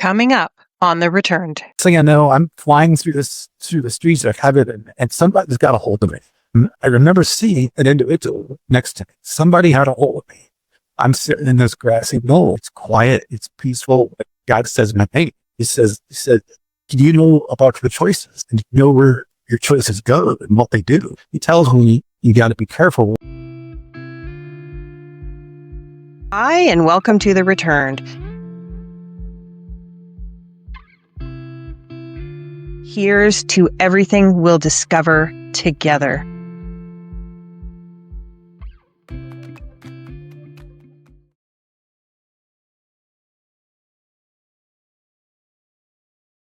Coming up on The Returned. Thing I know, I'm flying through the streets of heaven, and somebody's got a hold of me. I remember seeing an individual next to me. Somebody had a hold of me. I'm sitting in this grassy knoll. It's quiet. It's peaceful. God says my name. He said, do you know about your choices? And do you know where your choices go and what they do? He tells me you got to be careful. Hi, and welcome to The Returned. Here's to everything we'll discover together.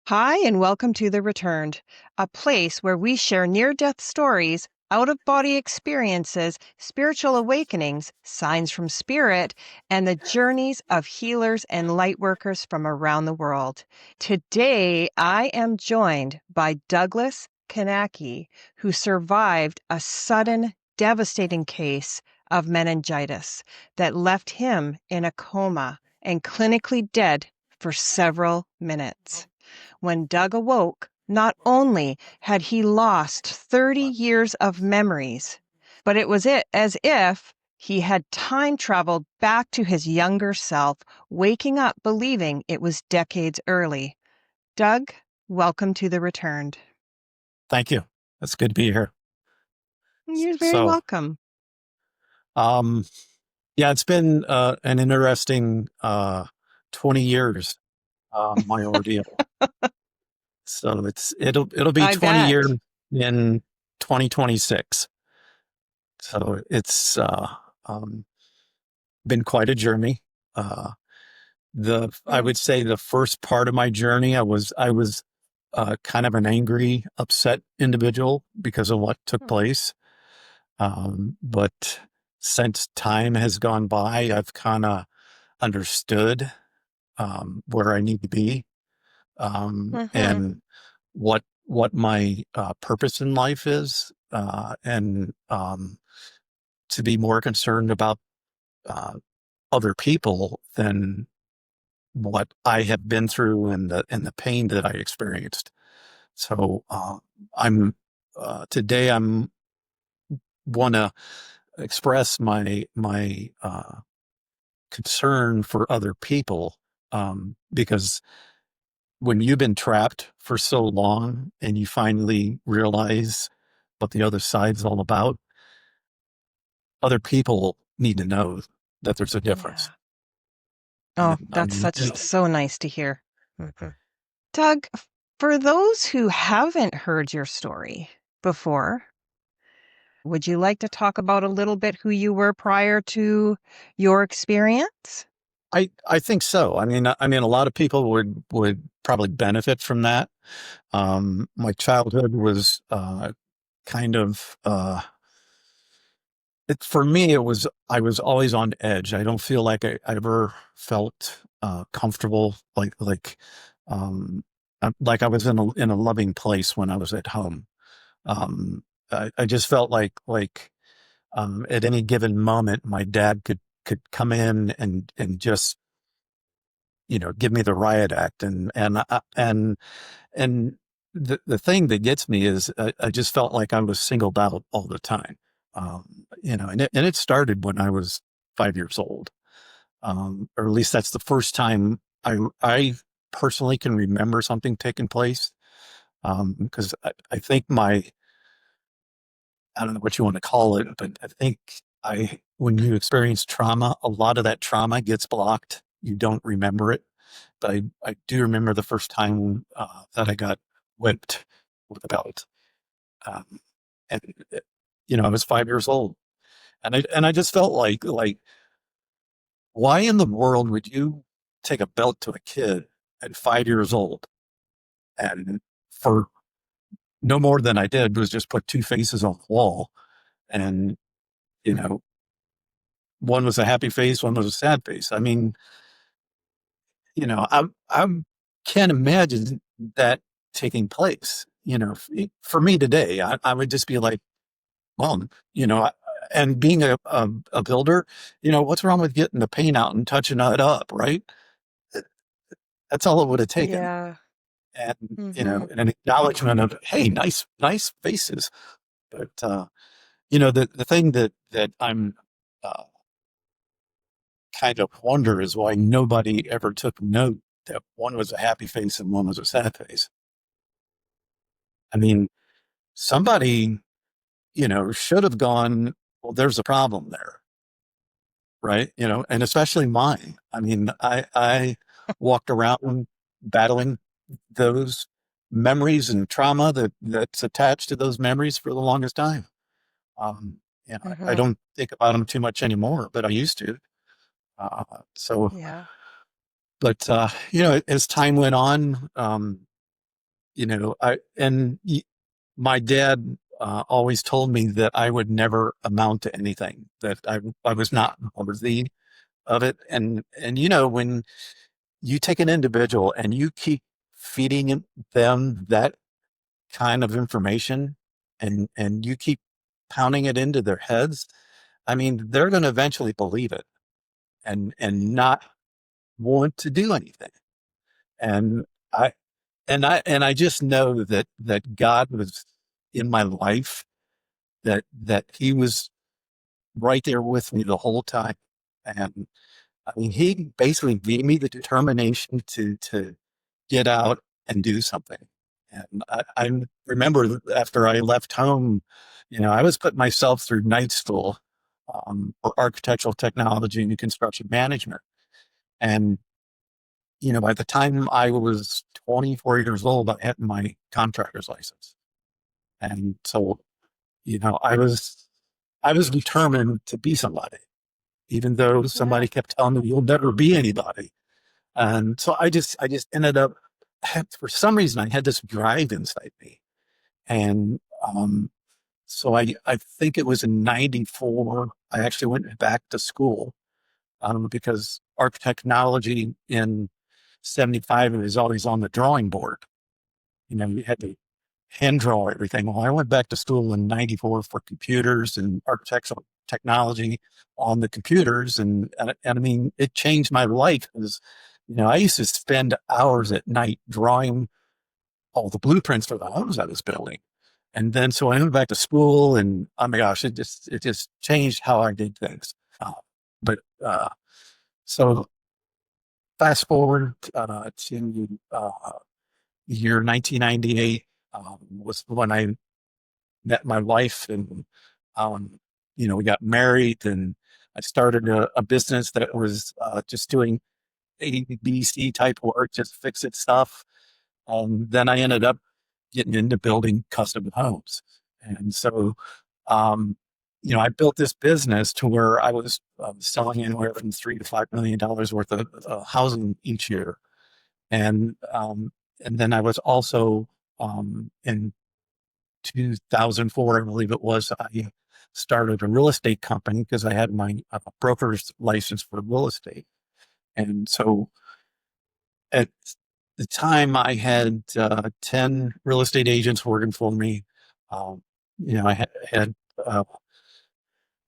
Hi, and welcome to The Returned, a place where we share near-death stories, out-of-body experiences, spiritual awakenings, signs from spirit, and the journeys of healers and lightworkers from around the world. Today, I am joined by Douglas Kanaki, who survived a sudden, devastating case of meningitis that left him in a coma and clinically dead for several minutes. When Doug awoke, not only had he lost 30 years of memories, but it was as if he had time traveled back to his younger self, waking up believing it was decades early. Doug, welcome to The Returned. Thank you. It's good to be here. You're very welcome. Yeah, it's been an interesting 20 years, my ordeal. So it'll be I 20 bet. years in 2026. So it's been quite a journey. I would say the first part of my journey, I was kind of an angry, upset individual because of what took place. But since time has gone by, I've kind of understood where I need to be, and what my purpose in life is, and to be more concerned about uh, other people than what I have been through and the pain that I experienced. So I'm today I'm want to express my concern for other people, because when you've been trapped for so long and you finally realize what the other side's all about, other people need to know that there's a difference. Oh, And that's so nice to hear. Doug, for those who haven't heard your story before, would you like to talk about a little bit who you were prior to your experience? I think so. I mean, a lot of people would probably benefit from that. My childhood was kind of for me. I was always on edge. I don't feel like I ever felt comfortable, like I was in a loving place when I was at home. I just felt like at any given moment, my dad could come in and just give me the riot act, and the thing that gets me is I just felt like I was singled out all the time. And it started when I was 5 years old, or at least that's the first time I personally can remember something taking place. Because I think I don't know what you want to call it, but I think when you experience trauma, a lot of that trauma gets blocked. You don't remember it. But I do remember the first time that I got whipped with a belt. Um, and, I was 5 years old. And I just felt like, why in the world would you take a belt to a kid at 5 years old? And for no more than I did was just put two faces on the wall. And, you know, one was a happy face, one was a sad face. I mean, I can't imagine that taking place. For me today, I would just be like, well, and being a builder, what's wrong with getting the paint out and touching it up, right? That's all it would have taken. Yeah. And, Mhm. an acknowledgement of, hey, nice faces. But, the thing that I'm, uh, kind of wonder is why nobody ever took note that one was a happy face and one was a sad face. I mean, somebody, should have gone, well, there's a problem there, right? And especially mine. I mean, I walked around battling those memories and trauma that's attached to those memories for the longest time. Um, I Mhm. don't think about them too much anymore, but I used to. Uh, so, Yeah. but as time went on, my dad always told me that I would never amount to anything, that I was not worthy of it. And when you take an individual and you keep feeding them that kind of information, and you keep pounding it into their heads, I mean, they're going to eventually believe it and not want to do anything. And I and I just know that God was in my life, that He was right there with me the whole time. And I mean, He basically gave me the determination to get out and do something. And I remember after I left home, I was putting myself through night school, for architectural technology and construction management. And, by the time I was 24 years old, I had my contractor's license. And so, I was determined to be somebody, even though Yeah. somebody kept telling me you'll never be anybody. And so I just ended up, for some reason, I had this drive inside me. And so I think it was in 94, I actually went back to school, because architectology in 75 is always on the drawing board. You had to hand draw everything. Well, I went back to school in 94 for computers and architectural technology on the computers. And I mean, it changed my life because, I used to spend hours at night drawing all the blueprints for the homes I was building. And then so I went back to school, and oh my gosh, it just changed how I did things. But so fast forward to year 1998, was when I met my wife. And um, we got married, and I started a business that was just doing ABC type work, just fix it stuff. Then I ended up getting into building custom homes. And so, um, I built this business to where I was selling anywhere from $3 to $5 million worth of housing each year. And then I was also, in 2004, I believe it was, I started a real estate company because I had my broker's license for real estate. And so at the time, I had 10 real estate agents working for me. Um, I had uh,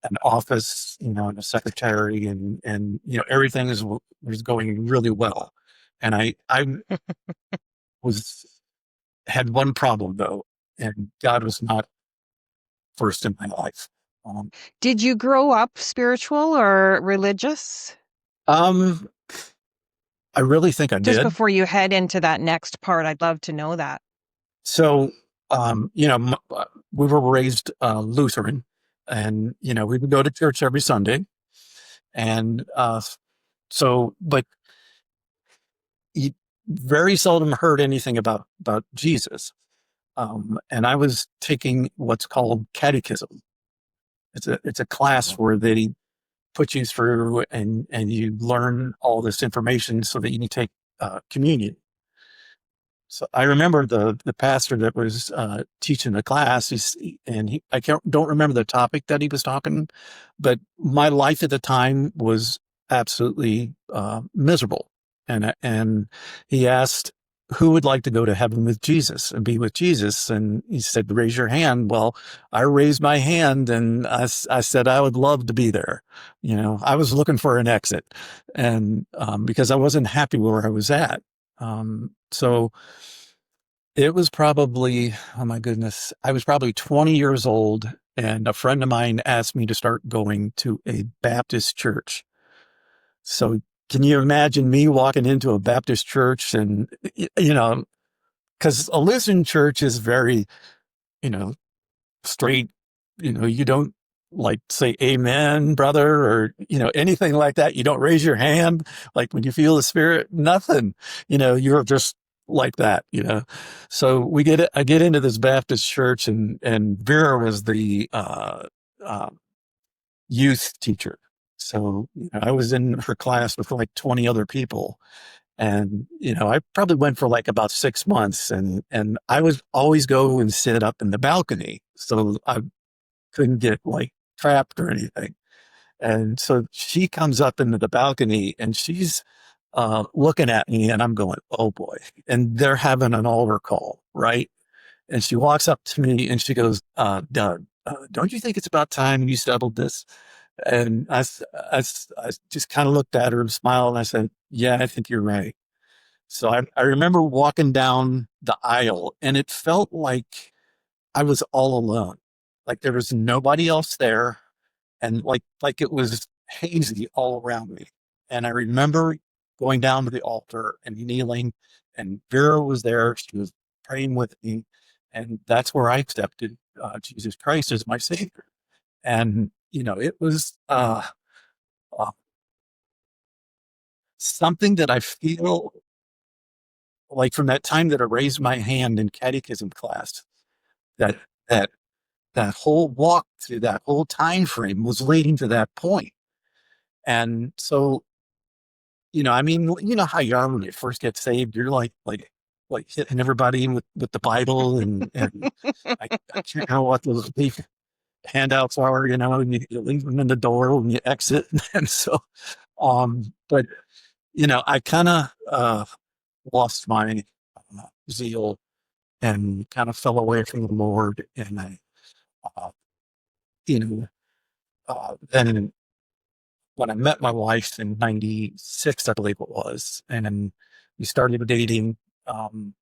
an office, and a secretary, and everything was going really well. And I was had one problem though, and God was not first in my life. Um, Did you grow up spiritual or religious? um, I really think I Just did. before you head into that next part, I'd love to know that. So, we were raised Lutheran, and we would go to church every Sunday. And but you very seldom heard anything about Jesus. And I was taking what's called catechism. It's a class where they put you through, and you learn all this information so that you can take communion. So I remember the pastor that was teaching the class. I don't remember the topic that he was talking, but my life at the time was absolutely miserable. And he asked who would like to go to heaven with Jesus and be with Jesus, and he said, "Raise your hand." Well, I raised my hand, and I said I would love to be there. I was looking for an exit, and because I wasn't happy where I was at. So it was probably, oh my goodness, I was probably 20 years old, and a friend of mine asked me to start going to a Baptist church. So can you imagine me walking into a Baptist church and, because a Lutheran church is very, you know, straight, you don't like say amen, brother, or, anything like that. You don't raise your hand like when you feel the spirit, nothing, you're just like that. So I get into this Baptist church, and Vera was the, uh, youth teacher. So, I was in her class with like 20 other people. And, I probably went for like about 6 months, and I was always go and sit up in the balcony. So I couldn't get like trapped or anything. And so she comes up into the balcony, and she's looking at me, and I'm going, oh boy. And they're having an altar call, right? And she walks up to me and she goes, Doug, don't you think it's about time you settled this? And I just kind of looked at her and smiled, and I said, yeah, I think you're right. So I remember walking down the aisle, and it felt like I was all alone. Like there was nobody else there, and like it was hazy all around me. And I remember going down to the altar and kneeling, and Vera was there. She was praying with me, and that's where I accepted Jesus Christ as my Savior. And it was uh, something that I feel like from that time that I raised my hand in catechism class, that that that whole walk through that whole time frame was leading to that point. And so, I mean, you know how you are when you first get saved, you're like hitting everybody with the Bible, and I can't know what those handouts are, and you leave them in the door when you exit. And so, but I kind of lost my zeal and kind of fell away from the Lord. And uh, you know, then when I met my wife in '96, I believe it was, and we started dating, um,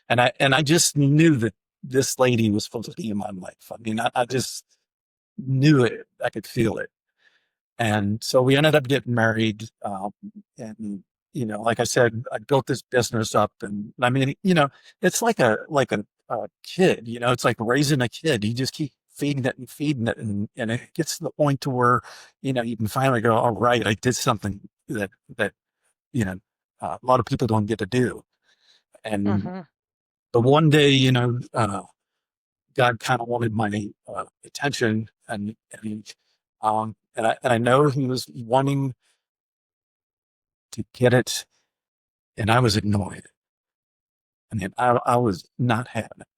and I just knew that this lady was supposed to be in my life. I mean, I just knew it. I could feel it. And so we ended up getting married. And, like I said, I built this business up, and I mean, it's like a kid, it's like raising a kid. You just keep feeding it and feeding it. And it gets to the point to where, you can finally go, all right, I did something that, you know, a lot of people don't get to do. And, Mhm. but one day, God kind of wanted my attention, and I know He was wanting to get it, and I was ignoring it. I mean, I was not having it,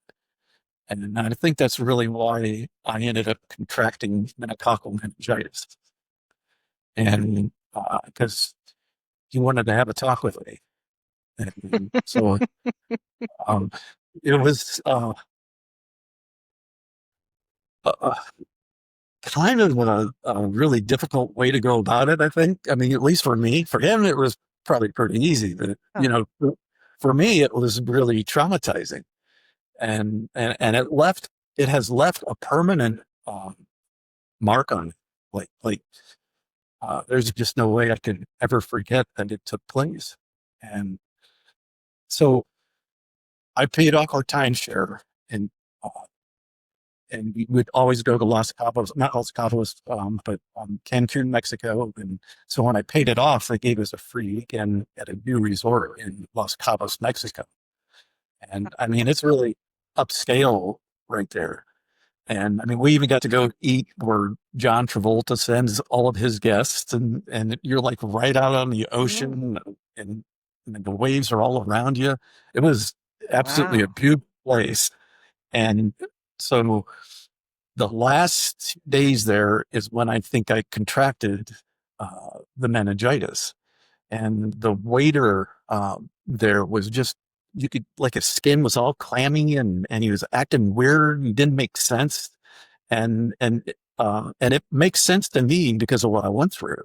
and I think that's really why I ended up contracting meningococcal meningitis, and because He wanted to have a talk with me, and so um, it was uh, kind of a really difficult way to go about it, I think. I mean, at least for me. For him, it was probably pretty easy, but Oh. for me, it was really traumatizing, and it has left a permanent mark on it. There's just no way I can ever forget that it took place. And so I paid off our timeshare, and uh, and we would always go to Los Cabos, not Los Cabos, but Cancun, Mexico. And so when I paid it off, they gave us a free weekend at a new resort in Los Cabos, Mexico. And I mean, it's really upscale right there. And I mean, we even got to go eat where John Travolta sends all of his guests, and you're like right out on the Mm. ocean, and the waves are all around you. It was absolutely a Wow. beautiful place. And so the last days there is when I think I contracted the meningitis, and the waiter there was just, you could, like, his skin was all clammy, and he was acting weird and didn't make sense, and it makes sense to me because of what I went through.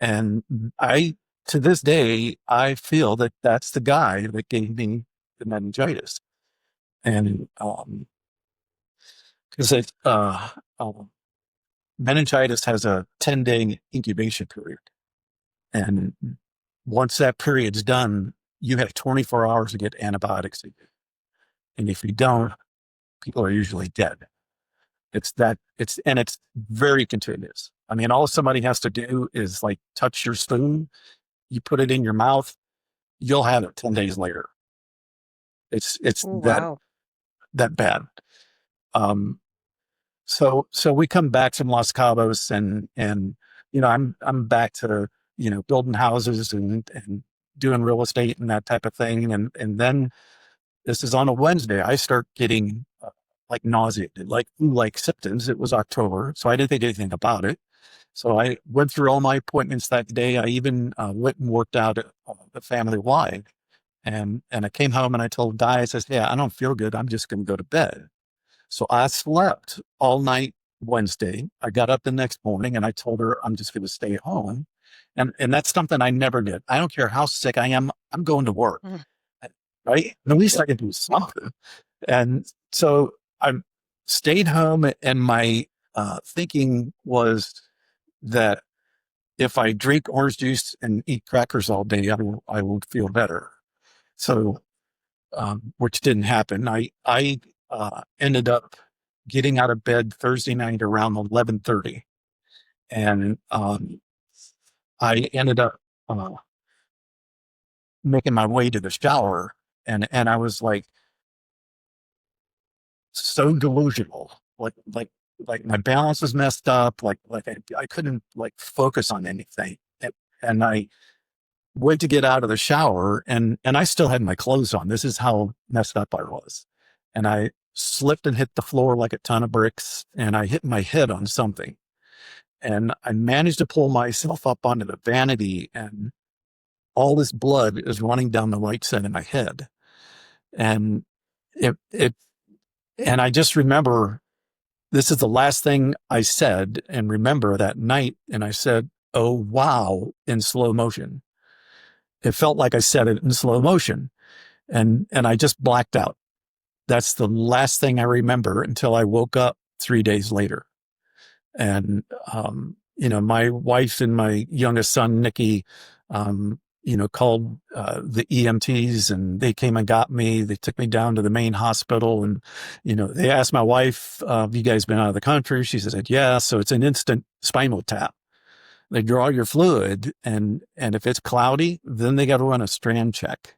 And I to this day, I feel that that's the guy that gave me the meningitis. And because um, meningitis has a 10-day incubation period. And once that period's done, you have 24 hours to get antibiotics. And if you don't, people are usually dead. It's very contagious. I mean, all somebody has to do is like touch your spoon, you put it in your mouth, you'll have it 10 days later. It's Oh, wow. that bad. Um, so we come back from Los Cabos and I'm back to building houses and doing real estate and that type of thing. And then this is on a Wednesday. I start getting like nauseated, like flu-like symptoms. It was October, so I didn't think anything about it. So I went through all my appointments that day. I even went and worked out the family wide. And I came home and I told Di, I says, "Yeah, I don't feel good. I'm just going to go to bed." So I slept all night Wednesday. I got up the next morning and I told her I'm just going to stay home. And that's something I never did. I don't care how sick I am. I'm going to work. Mm. Right. At least I can do something. And so I stayed home and my thinking was that if I drink orange juice and eat crackers all day, I will feel better. So, which didn't happen. I ended up getting out of bed Thursday night around 11:30, and I ended up making my way to the shower, and I was like so delusional, like my balance was messed up, like I couldn't like focus on anything, and I went to get out of the shower and I still had my clothes on. This is how messed up I was. And I slipped and hit the floor like a ton of bricks and I hit my head on something. And I managed to pull myself up onto the vanity and all this blood is running down the right side of my head. And it and I just remember this is the last thing I said and remember that night. And I said, "Oh, wow," in slow motion. It felt like I said it in slow motion. And I just blacked out. That's the last thing I remember until I woke up 3 days later. And my wife and my youngest son Nicky, called the EMTs, and they came and got me. They took me down to the main hospital, and they asked my wife, "Have you guys been out of the country?" She said, "Yeah." So it's an instant spinal tap. They draw your fluid, and if it's cloudy, then they got to run a strand check.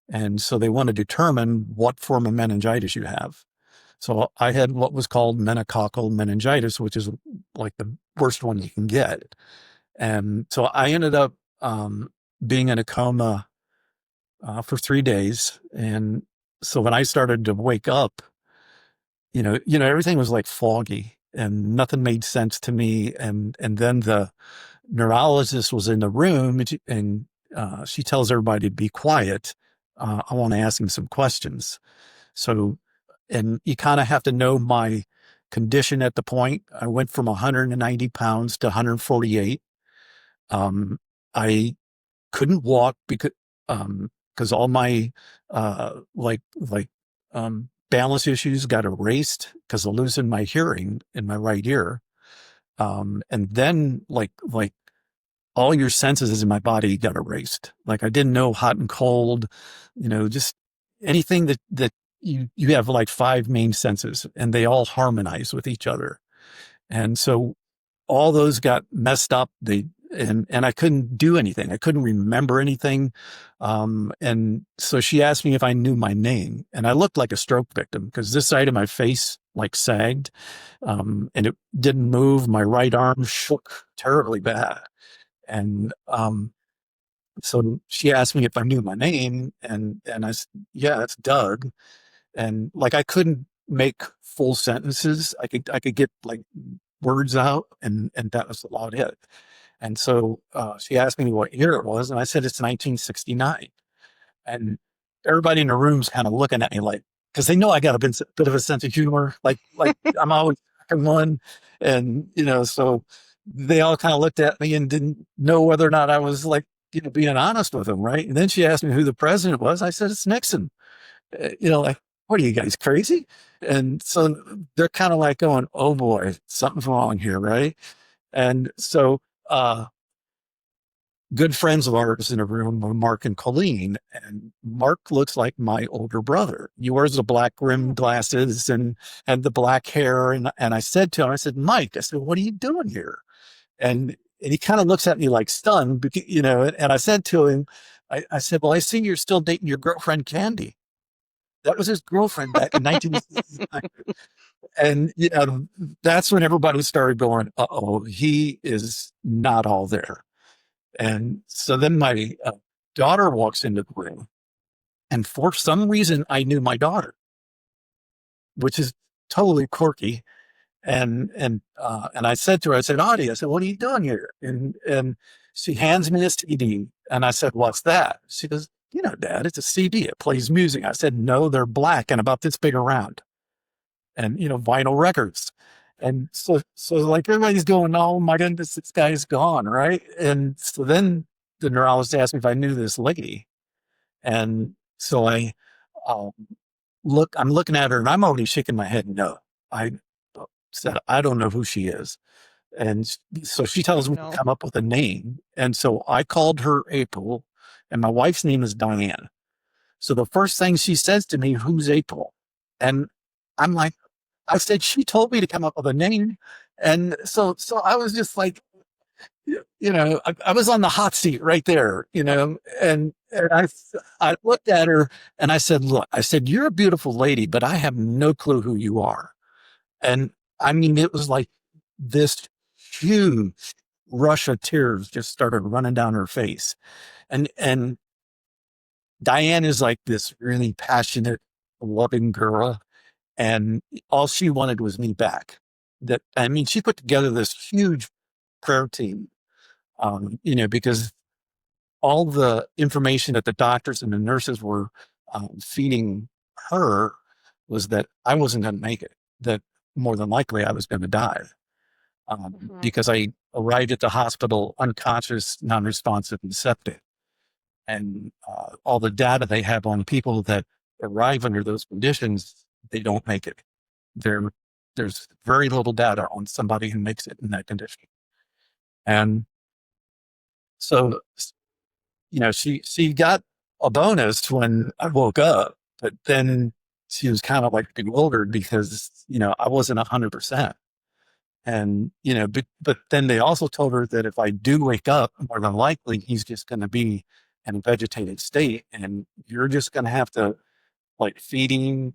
And so they want to determine what form of meningitis you have. So I had what was called meningococcal meningitis, which is like the worst one you can get. And so I ended up being in a coma for 3 days. And so when I started to wake up, everything was like foggy and nothing made sense to me. And then the neurologist was in the room and she tells everybody to be quiet. I want to ask him some questions. So, and you kind of have to know my condition at the point. I went from 190 pounds to 148. I couldn't walk because all my balance issues got erased because of losing my hearing in my right ear. And then like all your senses in my body got erased. Like I didn't know hot and cold, just anything that you have like five main senses and they all harmonize with each other. And so all those got messed up. And I couldn't do anything. I couldn't remember anything. And so she asked me if I knew my name, and I looked like a stroke victim because this side of my face like sagged, and it didn't move. My right arm shook terribly bad. And so she asked me if I knew my name, and I said, "Yeah, it's Doug." And like I couldn't make full sentences. I could get like words out, and that was about it. And so she asked me what year it was, and I said it's 1969. And everybody in the room's kind of looking at me like, because they know I got a bit of a sense of humor, like I'm always one, and so they all kind of looked at me and didn't know whether or not I was like being honest with him, right? And then she asked me who the president was. I said, it's Nixon. Like, what are you guys crazy? And so they're kind of like going, oh boy, something's wrong here, right? And so, good friends of ours in a room were Mark and Colleen, and Mark looks like my older brother. He wears the black rimmed glasses and the black hair. And I said to him, I said, Mike, I said, what are you doing here? And he kind of looks at me like stunned, and I said to him, I said, well, I see you're still dating your girlfriend, Candy. That was his girlfriend back in 1969. And, that's when everybody started going, uh-oh, he is not all there. And so then my daughter walks into the room, and for some reason, I knew my daughter, which is totally quirky. And I said to her, I said, Audie, I said, what are you doing here? And she hands me a CD, and I said, what's that? She goes, Dad, it's a CD. It plays music. I said, no, they're black and about this big around, and vinyl records. And so like everybody's going, oh my goodness, this guy's gone, right? And so then the neurologist asked me if I knew this lady, and so um, I'm looking at her, and I'm already shaking my head. No, I said I don't know who she is, and so she tells me to No. come up with a name, and so I called her April, and my wife's name is Diane. So the first thing she says to me, who's April? And I'm like, I said, she told me to come up with a name. And so I was just like, I was on the hot seat right there, and I looked at her and I said, look, I said, you're a beautiful lady, but I have no clue who you are. And I mean, it was like this huge rush of tears just started running down her face. And Diane is like this really passionate, loving girl. And all she wanted was me back. I mean, she put together this huge prayer team, because all the information that the doctors and the nurses were feeding her was that I wasn't going to make it, that more than likely I was going to die, because I arrived at the hospital unconscious, non-responsive, and septic. And all the data they have on people that arrive under those conditions, they don't make it. There's very little data on somebody who makes it in that condition. And so, she got a bonus when I woke up, but then she was kind of like bewildered because, I wasn't 100%. And, but then they also told her that if I do wake up, more than likely, he's just going to be in a vegetative state, and you're just going to have to like feed him,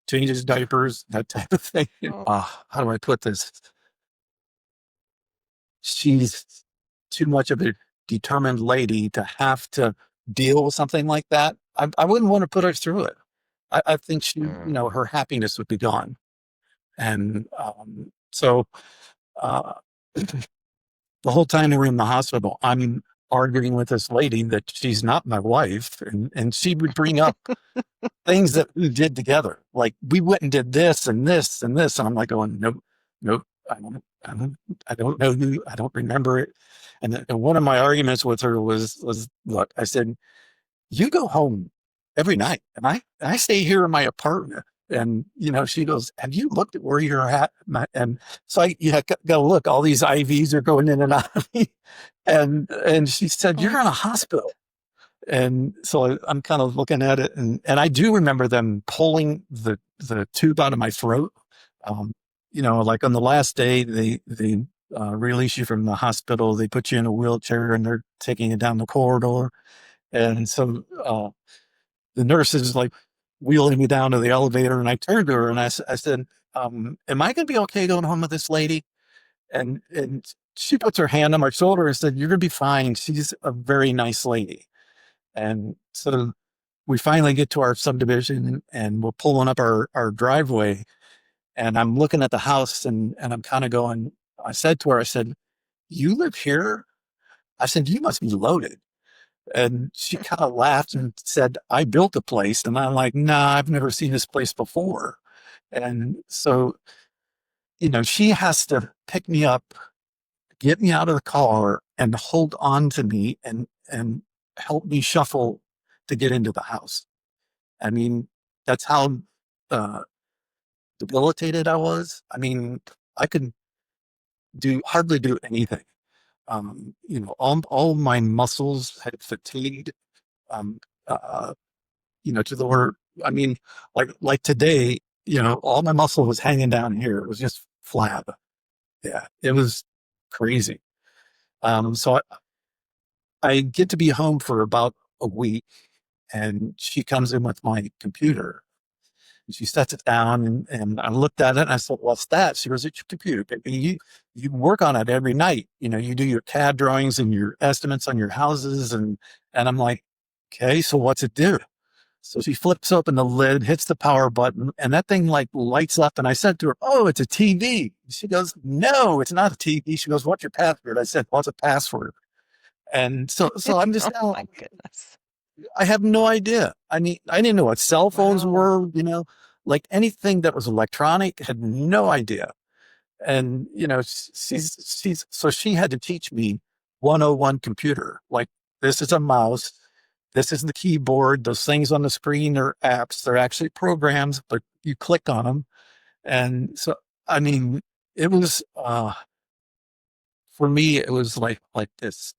change his diapers, that type of thing. Oh. How do I put this? She's too much of a determined lady to have to deal with something like that. I wouldn't want to put her through it. I think her happiness would be gone. And so uh, the whole time we were in the hospital, I'm arguing with this lady that she's not my wife. And she would bring up things that we did together. Like we went and did this and this and this. And I'm like going, nope, nope. I don't know who, I don't remember it. And one of my arguments with her was, look, I said, you go home every night and I stay here in my apartment. And, she goes, have you looked at where you're at? And so go look, all these IVs are going in and out of me. And she said, you're in a hospital. And so I'm kind of looking at it, and I do remember them pulling the tube out of my throat. Like on the last day, they release you from the hospital. They put you in a wheelchair, and they're taking you down the corridor. And so the nurse is like wheeling me down to the elevator, and I turned to her and I said, "Am I going to be okay going home with this lady?" And she puts her hand on my shoulder and said, "You're going to be fine. She's a very nice lady." And so we finally get to our subdivision, and we're pulling up our driveway, and I'm looking at the house, and I'm kind of going, I said to her, I said, you live here? I said, you must be loaded. And she kind of laughed and said, I built a place. And I'm like, nah, I've never seen this place before. And so, she has to pick me up, get me out of the car, and hold on to me, and and help me shuffle to get into the house. I mean, that's how uh, debilitated I was. I mean, I could hardly do anything. All my muscles had fatigued. Um, uh, to the word. I mean, like today, all my muscle was hanging down here. It was just flab. Yeah, it was crazy. So I get to be home for about a week, and she comes in with my computer. And she sets it down, and I looked at it and I said, "What's that?" She goes, "It's your computer. Baby. You work on it every night. You do your CAD drawings and your estimates on your houses." And I'm like, "Okay, so what's it do?" So she flips open the lid, hits the power button, and that thing like lights up. And I said to her, "Oh, it's a TV." She goes, "No, it's not a TV." She goes, "What's your password?" I said, "What's a password?" And so I'm just Oh now, my goodness. I have no idea. I didn't know what cell phones Wow. were, like anything that was electronic, had no idea. And, so she had to teach me 101 computer. Like, this is a mouse. This is the keyboard. Those things on the screen are apps. They're actually programs, but you click on them. And so, I mean, it was, for me, it was like this.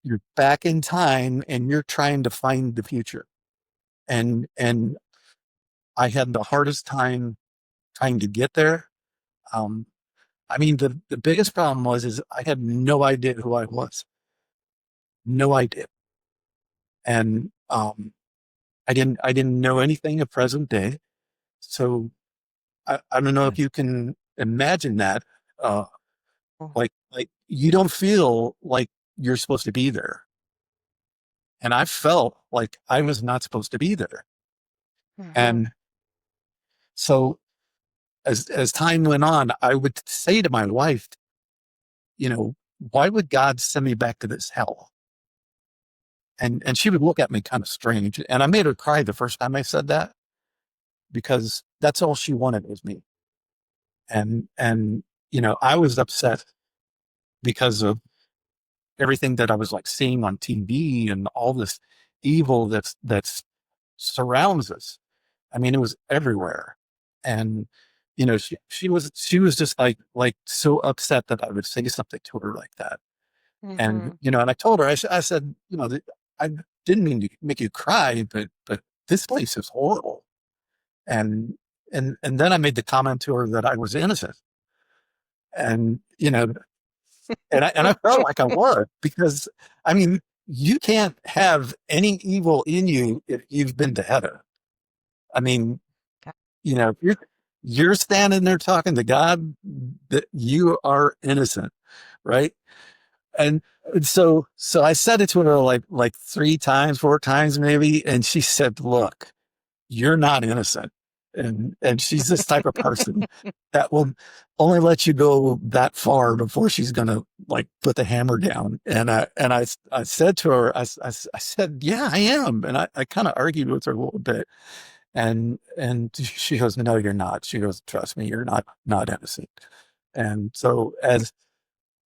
You're back in time and you're trying to find the future. And I had the hardest time trying to get there. Um, I mean, the biggest problem is I had no idea who I was, no idea, and I didn't know anything of present day. So I don't know if Yes. you can imagine that. Uh, Oh, like you don't feel like you're supposed to be there, and I felt like I was not supposed to be there. mhm. And so as time went on, I would say to my wife, why would God send me back to this hell? And she would look at me kind of strange. And I made her cry the first time I said that because that's all she wanted was me. And I was upset because of everything that I was like seeing on TV and all this evil that's surrounds us. I mean, it was everywhere. And she was just like so upset that I would say something to her like that. And Mhm. and I told her, I said, I didn't mean to make you cry, but this place is horrible. And and then I made the comment to her that I was innocent, and and I felt like I was because I mean you can't have any evil in you if you've been to heaven. I mean, if you're standing there talking to God, that you are innocent, right? And so I said it to her like three times, four times maybe, and she said, "Look, you're not innocent." And she's this type of person that will only let you go that far before she's gonna like put the hammer down. And I said to her, I said, "Yeah, I am." And I kind of argued with her a little bit. And she goes, "No, you're not." She goes, "Trust me, you're not innocent." And so as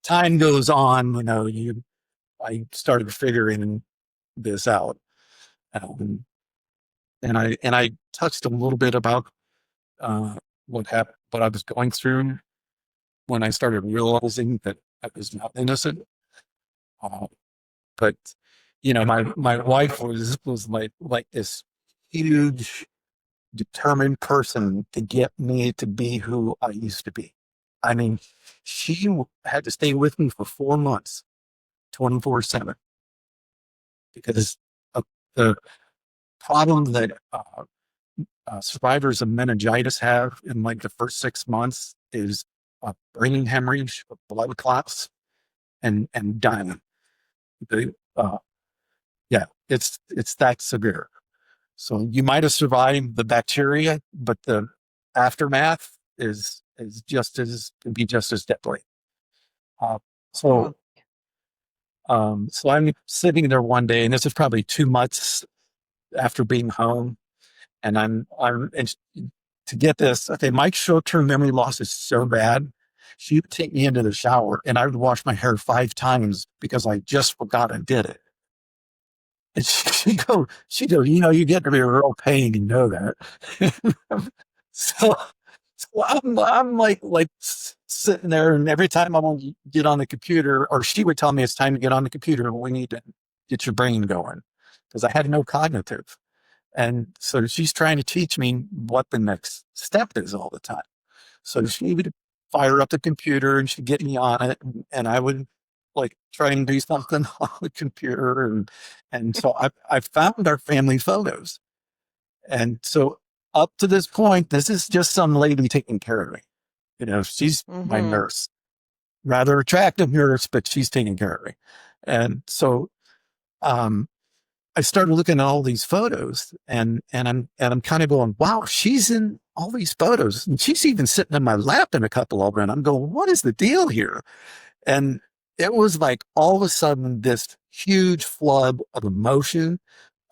time goes on, I started figuring this out. Um, and I touched a little bit about uh, what happened, what I was going through when I started realizing that I was not innocent. Uh, but my wife was like this huge, determined person to get me to be who I used to be. I mean, she had to stay with me for 4 months, 24/7, because of the problem that survivors of meningitis have in like the first 6 months is brain hemorrhage, blood clots, and dying. They, yeah, it's that severe. So you might have survived the bacteria, but the aftermath is just as can be just as deadly. Uh, Oh, so so I'm sitting there one day, and this is probably 2 months after being home, and I'm and to get this, okay, my short term memory loss is so bad. she would take me into the shower and I would wash my hair 5 times because I just forgot I did it. And she'd go, you get to be a real pain, you know that. so, so I'm like sitting there, and every time I want to get on the computer, or she would tell me it's time to get on the computer, and we need to get your brain going, because I had no cognitive. And so she's trying to teach me what the next step is all the time. So she would fire up the computer and she'd get me on it, and I would like try and do something on the computer. And so I found our family photos. And so up to this point, this is just some lady taking care of me. She's my Mm-hmm. nurse, rather attractive nurse, but she's taking care of me. And so um, I started looking at all these photos, and I'm kind of going, wow, she's in all these photos, and she's even sitting in my lap in a couple of them. And I'm going, what is the deal here? And it was like all of a sudden this huge flood of emotion,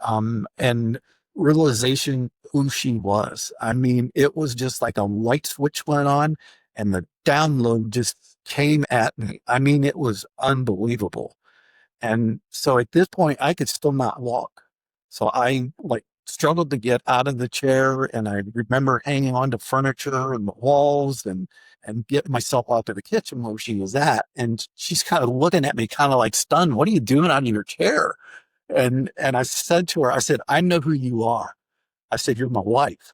and realization who she was. I mean, it was just like a light switch went on, and the download just came at me. I mean, it was unbelievable. And so at this point, I could still not walk. So I like struggled to get out of the chair, and I remember hanging on to furniture and the walls, and get myself out to the kitchen where she was at. And she's kind of looking at me, kind of like stunned. What are you doing out of your chair? And I said to her, I said, I know who you are. I said, you're my wife.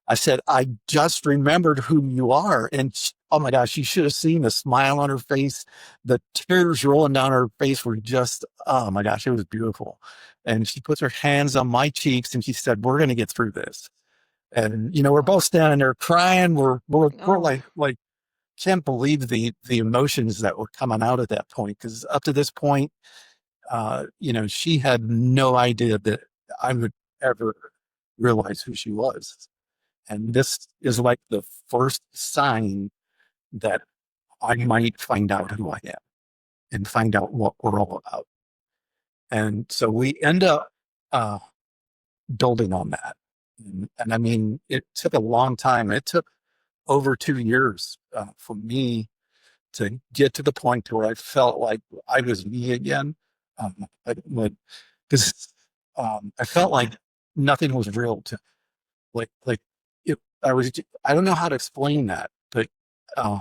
I said, I just remembered who you are. And oh my gosh, you should have seen the smile on her face. The tears rolling down her face were just, oh my gosh, it was beautiful. And she puts her hands on my cheeks and she said, we're going to get through this. And, we're both standing there crying. We're Oh. like, can't believe the emotions that were coming out at that point. Cause up to this point, she had no idea that I would ever realize who she was. And this is like the first sign that I might find out who I am and find out what we're all about. And so we end up uh, building on that. And I mean, it took a long time. It took over 2 years for me to get to the point where I felt like I was me again. Because I felt like nothing was real to like it, I don't know how to explain that, but uh,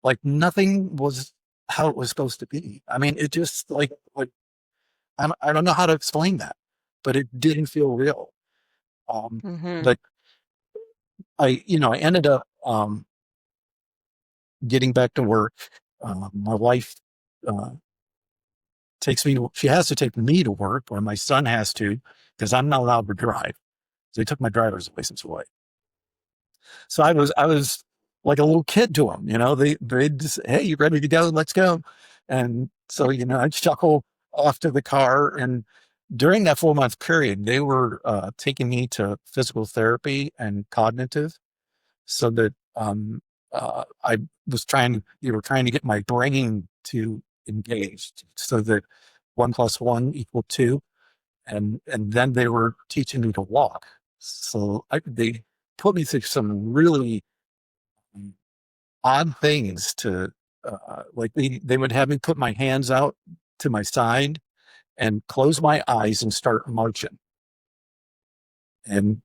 like nothing was how it was supposed to be. I mean, it just like I don't know how to explain that, but it didn't feel real. Um, Mm-hmm. but I ended up getting back to work. My wife uh, she has to take me to work, or my son has to, because I'm not allowed to drive. So they took my driver's license away. So I was like a little kid to them, they just, hey, you ready to go? Let's go. And so, I'd chuckle off to the car. And during that 4 month period, they were taking me to physical therapy and cognitive, so that I was you were trying to get my brain to engage, so that 1 + 1 = 2. And then they were teaching me to walk. So they put me through some really odd things to like they would have me put my hands out to my side and close my eyes and start marching. And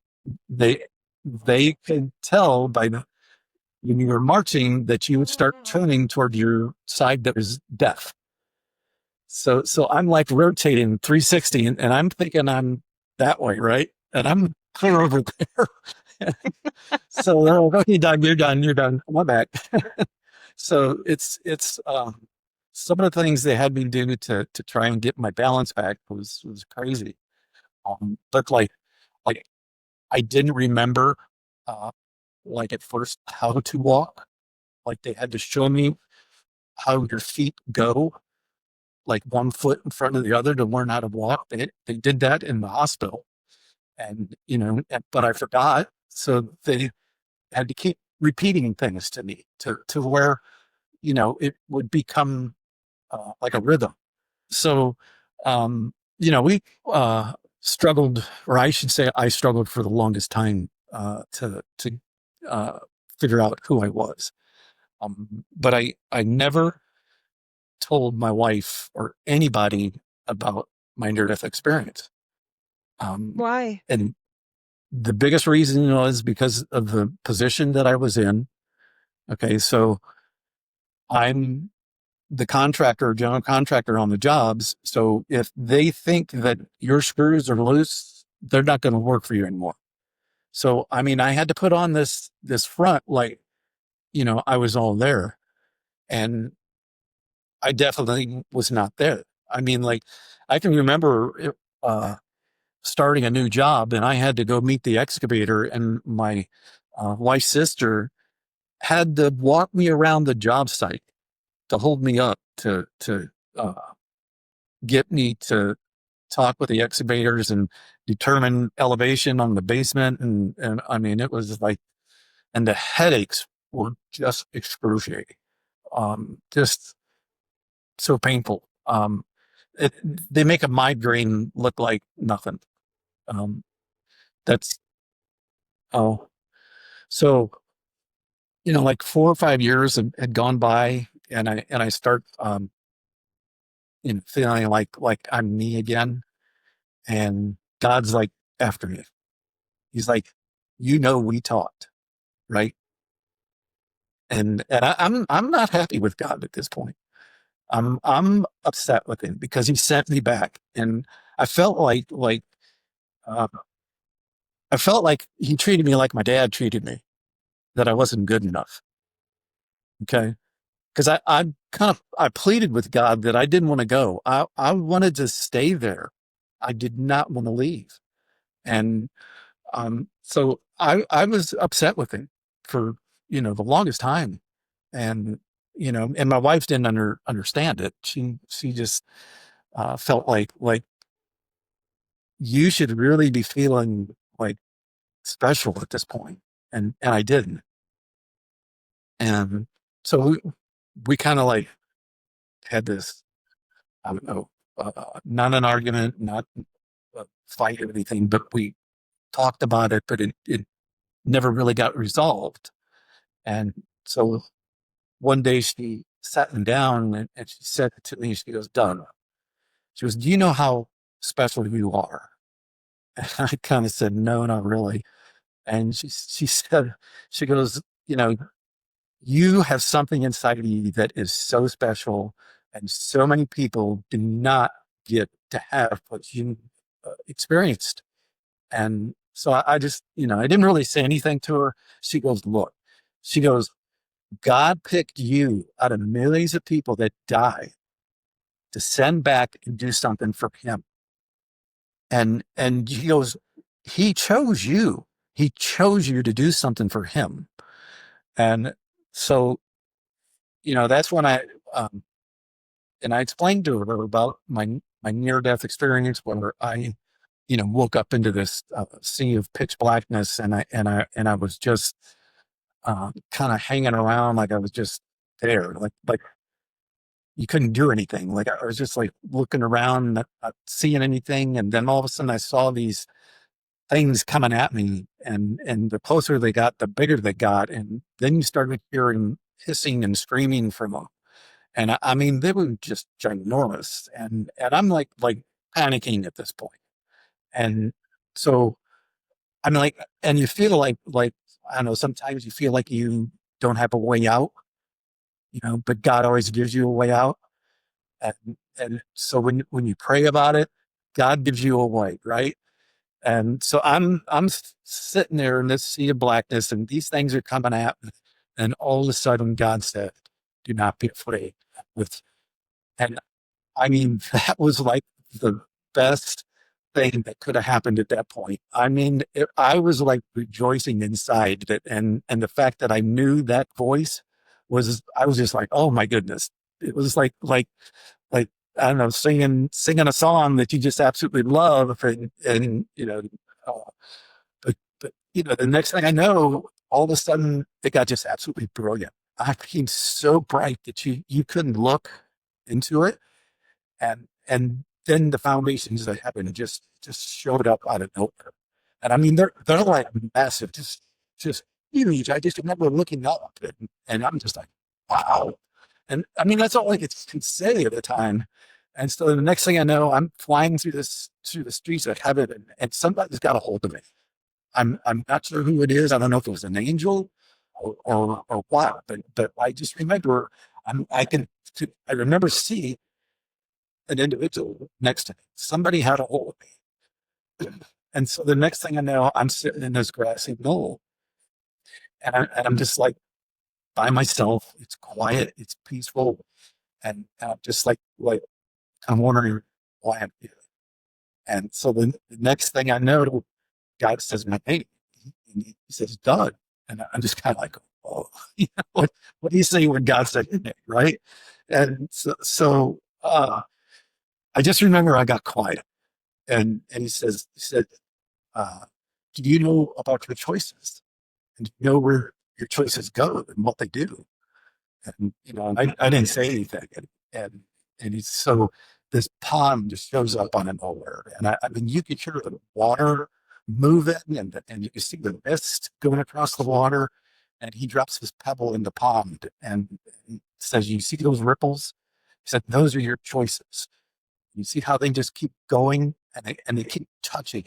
they they could tell when you were marching that you would start turning toward your side that was deaf. So I'm like rotating 360, and I'm thinking I'm that way, right? And I'm clear over there. So they're like, okay, Doug, you're done. I'm back. So it's some of the things they had me do to try and get my balance back was crazy. But like I didn't remember uh like at first how to walk. Like they had to show me how your feet go, like one foot in front of the other, to learn how to walk. They did that in the hospital, and but I forgot. So they had to keep repeating things to me to where it would become like a rhythm. So we struggled, or I should say, I struggled for the longest time to uh, figure out who I was. But I never told my wife or anybody about my near-death experience. Um, Why? and the biggest reason was because of the position that I was in. Okay, so I'm the contractor, general contractor on the jobs. So if they think that your screws are loose, they're not going to work for you anymore. So I mean, I had to put on this front like, I was all there, and I definitely was not there. I mean, like, I can remember starting a new job, and I had to go meet the excavator, and my wife's sister had to walk me around the job site to hold me up to uh, get me to talk with the excavators and determine elevation on the basement, and I mean, it was like, and the headaches were just excruciating, just so painful. It, they make a migraine look like nothing. Um, that's oh, so like 4 or 5 years had gone by, and I start feeling like I'm me again, and God's like after me. He's like, we talked, right? And I'm not happy with God at this point. I'm upset with him because he sent me back, and I felt like uh, I felt like he treated me like my dad treated me, that I wasn't good enough. Okay. Because I pleaded with God that I didn't want to go. I wanted to stay there. I did not want to leave. And so I was upset with him for, the longest time. And, and my wife didn't understand it. She just felt like you should really be feeling like special at this point. And I didn't. And so we kind of like had this, I don't know, not an argument, not a fight or anything, but we talked about it, but it never really got resolved. And so one day she sat me down, and she said to me, she goes, "Doug," she goes, "do you know how special you are?" And I kind of said, "No, not really." And she said, she goes, "You have something inside of you that is so special, and so many people do not get to have what you experienced." And so I just, I didn't really say anything to her. She goes, "Look," she goes, "God picked you out of millions of people that die to send back and do something for him." And he goes, "He chose you. He chose you to do something for him." And so, that's when and I explained to her about my near death experience, where I, woke up into this sea of pitch blackness, and I was just kind of hanging around, like I was just there, like you couldn't do anything. Like I was just like looking around, not seeing anything, and then all of a sudden I saw these things coming at me, and the closer they got, the bigger they got, and then you started hearing hissing and screaming from them. And I mean, they were just ginormous. And I'm like panicking at this point. And so I'm like, and you feel like, I don't know, sometimes you feel like you don't have a way out, but God always gives you a way out. And so when you pray about it, God gives you a way, right? And so I'm sitting there in this sea of blackness, and these things are coming at me. And all of a sudden God said, "Do not be afraid." With And I mean, that was like the best thing that could have happened at that point. I mean, I was like rejoicing inside that, and the fact that I knew that voice I was just like, oh my goodness. It was like I don't know, singing a song that you just absolutely love, and uh, but the next thing I know, all of a sudden it got just absolutely brilliant. I became so bright that you couldn't look into it, and then the foundations that happened just showed up out of nowhere. And I mean, they're like massive, just huge. I just remember looking up, and I'm just like, wow. And I mean, that's all I could say at the time. And so the next thing I know, I'm flying through the streets of heaven, and somebody's got a hold of me. I'm not sure who it is. I don't know if it was an angel or what, but I just remember I remember seeing an individual next to me. Somebody had a hold of me. And so the next thing I know, I'm sitting in this grassy knoll, and I'm just like by myself. It's quiet, it's peaceful, and I'm just like I'm wondering why I'm here. And so the next thing I know, God says my name. He says, Doug. And I'm just kind of like, oh, what do you say when God said your name, right? And I just remember I got quiet. And he said, uh, do you know about your choices? And do you know where your choices go and what they do? And I didn't say anything, and he's so this pond just shows up on of nowhere, and I mean you could hear the water moving, and you can see the mist going across the water, and he drops this pebble in the pond and he says, "You see those ripples?" He said, "Those are your choices. You see how they just keep going, and they keep touching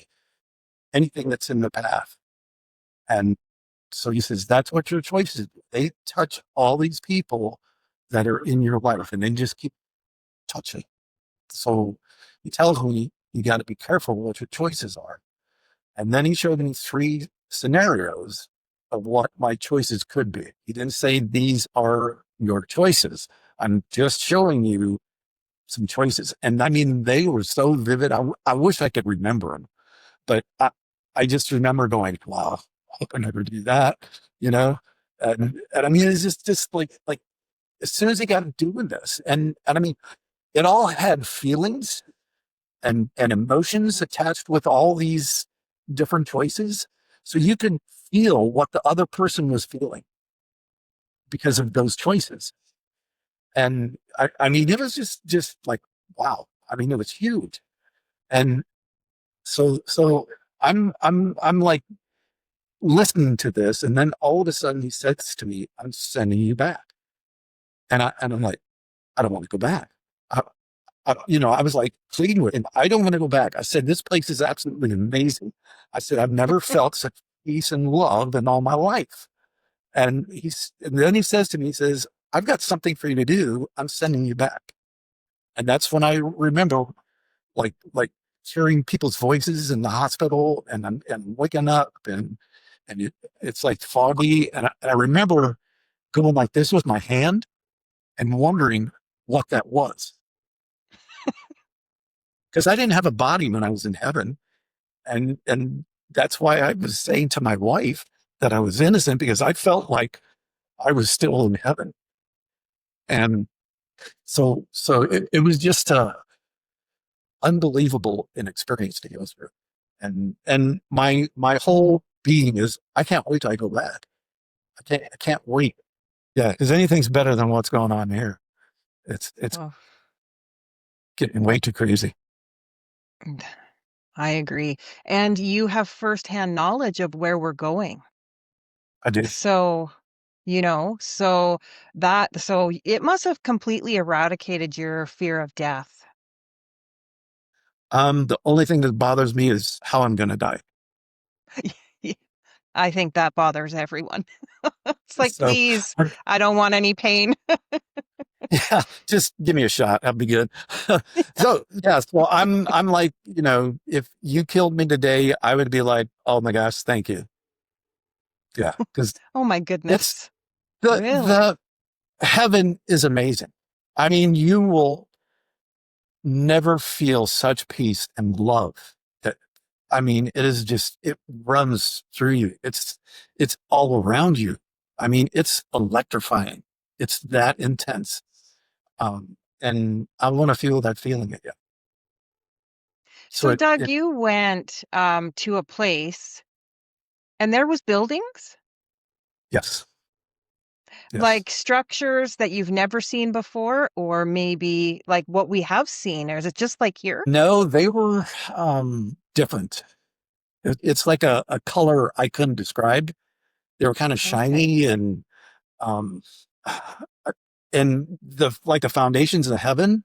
anything that's in the path." And so he says, that's what your choices do. They touch all these people that are in your life, and they just keep touching. So he tells me you got to be careful what your choices are. And then he showed me three scenarios of what my choices could be. He didn't say these are your choices. I'm just showing you some choices. And I mean, they were so vivid. I wish I could remember them, but I just remember going, wow, I hope I never do that, you know? And I mean, it's just like as soon as he got doing this, and I mean, it all had feelings and emotions attached with all these different choices. So you can feel what the other person was feeling because of those choices. And I mean, it was just like, wow. I mean, it was huge. And so I'm like listening to this, and then all of a sudden he says to me, "I'm sending you back," and I'm like, "I don't want to go back." I was like pleading with him, "I don't want to go back." I said, "This place is absolutely amazing." I said, "I've never felt such peace and love in all my life." And then he says to me, he says, "I've got something for you to do. I'm sending you back." And that's when I remember like hearing people's voices in the hospital, and waking up, it's like foggy, and I remember going like this with my hand and wondering what that was, because I didn't have a body when I was in heaven, and that's why I was saying to my wife that I was innocent, because I felt like I was still in heaven. And so it was just a unbelievable an experience to go through. And my whole being is, I can't wait till I go back. I can't wait. Yeah, because anything's better than what's going on here. It's Oh, getting way too crazy. I agree. And you have firsthand knowledge of where we're going. I do. So, so it must have completely eradicated your fear of death. The only thing that bothers me is how I'm going to die. I think that bothers everyone. It's like, So, please, I don't want any pain. yeah, just give me a shot. That'd be good. So, yes, well, I'm like, if you killed me today, I would be like, oh my gosh, thank you. Yeah, because Oh my it's goodness. Really? the heaven is amazing. I mean, you will never feel such peace and love. That I mean, it runs through you. It's all around you. I mean, it's electrifying. It's that intense. And I want to feel that feeling again. So So, Doug, it you went to a place and there was buildings, yes, yes. like structures that you've never seen before, or maybe like what we have seen, or is it just like here? No, they were different. It's like a color I couldn't describe. They were kind of Okay. shiny, and um and the foundations of heaven,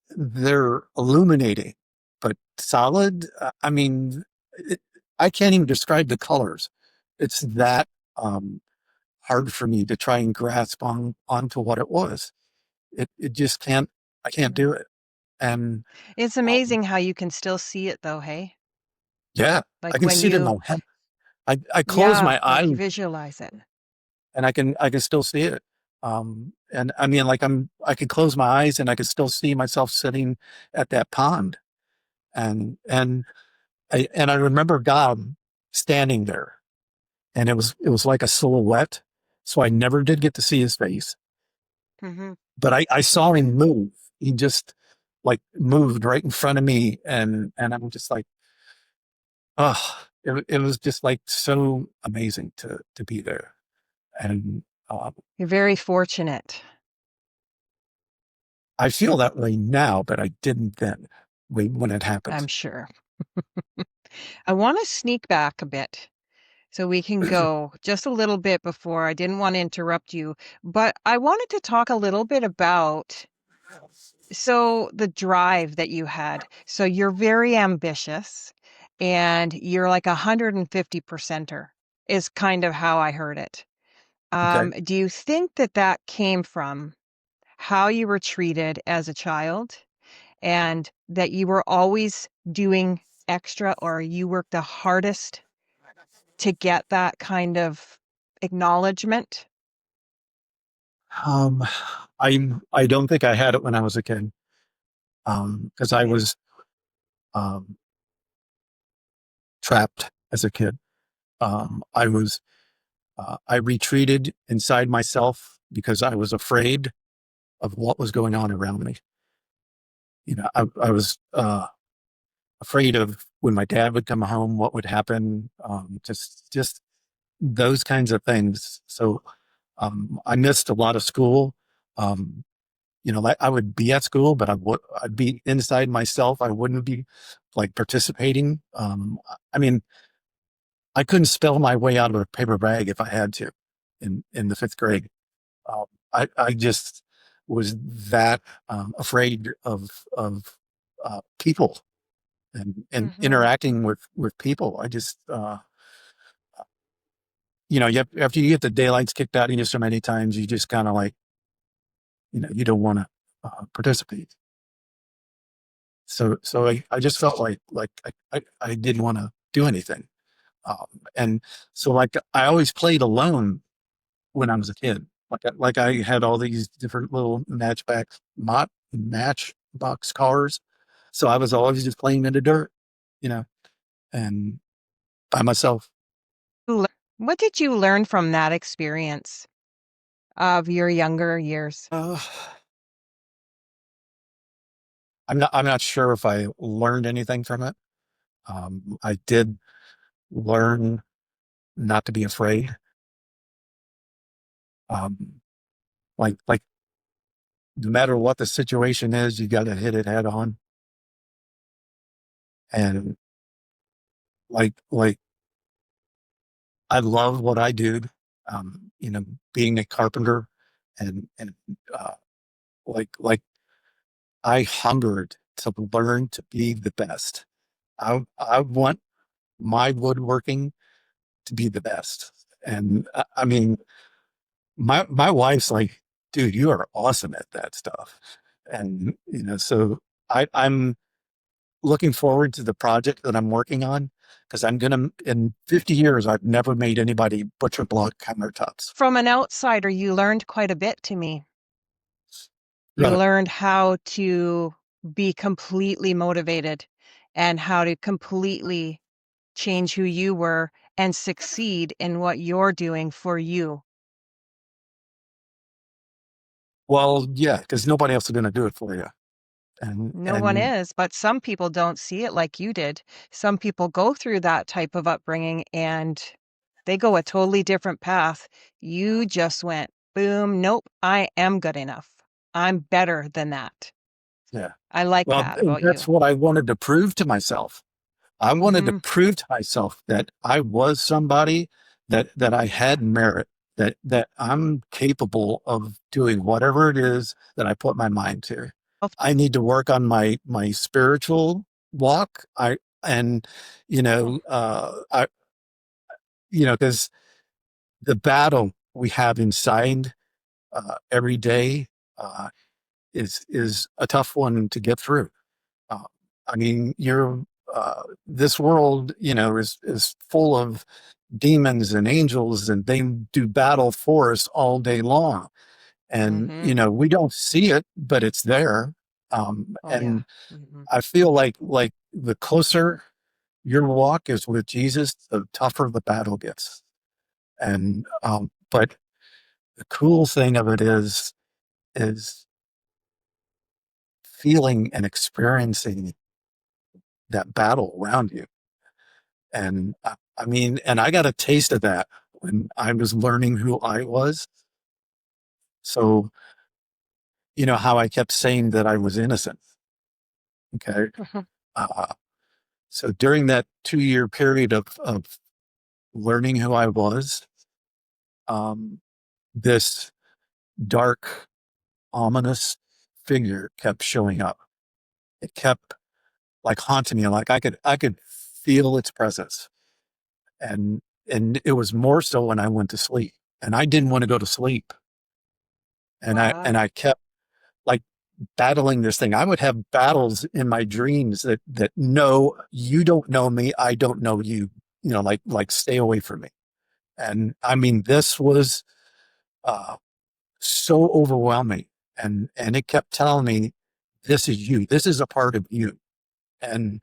they're illuminating, but solid. I mean, it, I can't even describe the colors. It's that um, hard for me to try and grasp onto what it was. It just can't. I can't Mhm. do it. And It's um, amazing how you can still see it though, hey? yeah, I Like can when see it in you my head. I close yeah, my like you eyes visualize it. and I can still see it. And I mean, like I could close my eyes and I could still see myself sitting at that pond. And I remember God standing there, and it was like a silhouette. So I never did get to see his face, Mhm. but I saw him move. He just like moved right in front of me, and I'm just like, oh, it was just like so amazing to be there. And uh, You're very fortunate, I feel that way now, but I didn't then when it I'm happened. sure. I wanna sneak back a bit so we can go just a little bit before I didn't want to interrupt you, but I wanted to talk a little bit about the drive that you had. So you're very ambitious and you're like 150 percenter is kind of how I heard it. Okay. Do you think that that came from how you were treated as a child and that you were always doing extra or you worked the hardest to get that kind of acknowledgement? Um, I don't think I had it when I was a kid. Because I Okay. was um, trapped as a kid. I retreated inside myself because I was afraid of what was going on around me. I was afraid of when my dad would come home, what would happen. Just those kinds of things. So I missed a lot of school. Um, like I would be at school, but I'd be inside myself. I wouldn't be like participating. I mean, I couldn't spell my way out of a paper bag if I had to in the fifth grade. Um, I just was that afraid of people and Mhm. interacting with people. I just after you get the daylights kicked out of you so many times, you just kind of like you don't want to participate. So I just felt like I didn't want to do anything. And so like I always played alone when I was a kid. Like I had all these different little matchbox cars. So I was always just playing in the dirt, you know, and by myself. What did you learn from that experience of your younger years? Uh, I'm not sure if I learned anything from it. I did learn not to be afraid. Um, like no matter what the situation is, you got to hit it head on. And like I love what I do. Being a carpenter and uh, like I hungered to learn to be the best. I want my woodworking to be the best. And I mean, my wife's like, dude, you are awesome at that stuff. And so I'm looking forward to the project that I'm working on because I'm gonna in 50 years I've never made anybody butcher block countertops. From an outsider, you learned quite a bit to me. You Right. learned how to be completely motivated and how to completely change who you were and succeed in what you're doing for you. Well, yeah, because nobody else is gonna do it for you. And No one and is, but some people don't see it like you did. Some people go through that type of upbringing and they go a totally different path. You just went, boom, nope, I am good enough. I'm better than that. yeah. I like Well, that and about that's you. what I wanted to prove to myself. I wanted to Mhm. prove to myself that I was somebody that I had merit. that I'm capable of doing whatever it is that I put my mind to. I need to work on my spiritual walk. And you know, I because the battle we have inside every day uh, is a tough one to get through. Uh, I mean, you're this world, is full of demons and angels, and they do battle for us all day long. And Mm-hmm. we don't see it, but it's there. Oh yeah. And Mm-hmm. I feel like the closer your walk is with Jesus, the tougher the battle gets. And but the cool thing of it is feeling and experiencing that battle around you. And I mean, and I got a taste of that when I was learning who I was. So, how I kept saying that I was innocent. Okay. Mm-hmm. Uh, so during that 2 year period of learning who I was, um, this dark, ominous figure kept showing up. It kept like haunting me. Like I could feel its presence. And it was more so when I went to sleep. And I didn't want to go to sleep. And I Wow. kept like battling this thing. I would have battles in my dreams that no, you don't know me, I don't know you. Like stay away from me. And I mean, this was uh, so overwhelming, and it kept telling me, "This is you. This is a part of you." And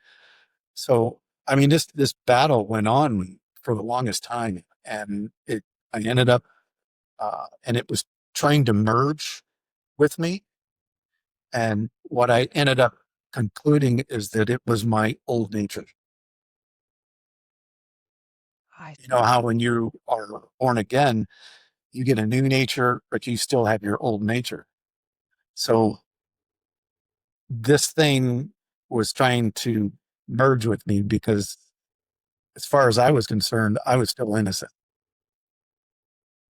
so, I mean, this battle went on for the longest time, and I ended up, and it was trying to merge with me. And what I ended up concluding is that it was my old nature. I You know how when you are born again, you get a new nature, but you still have your old nature. So this thing was trying to merge with me because, as far as I was concerned, I was still innocent.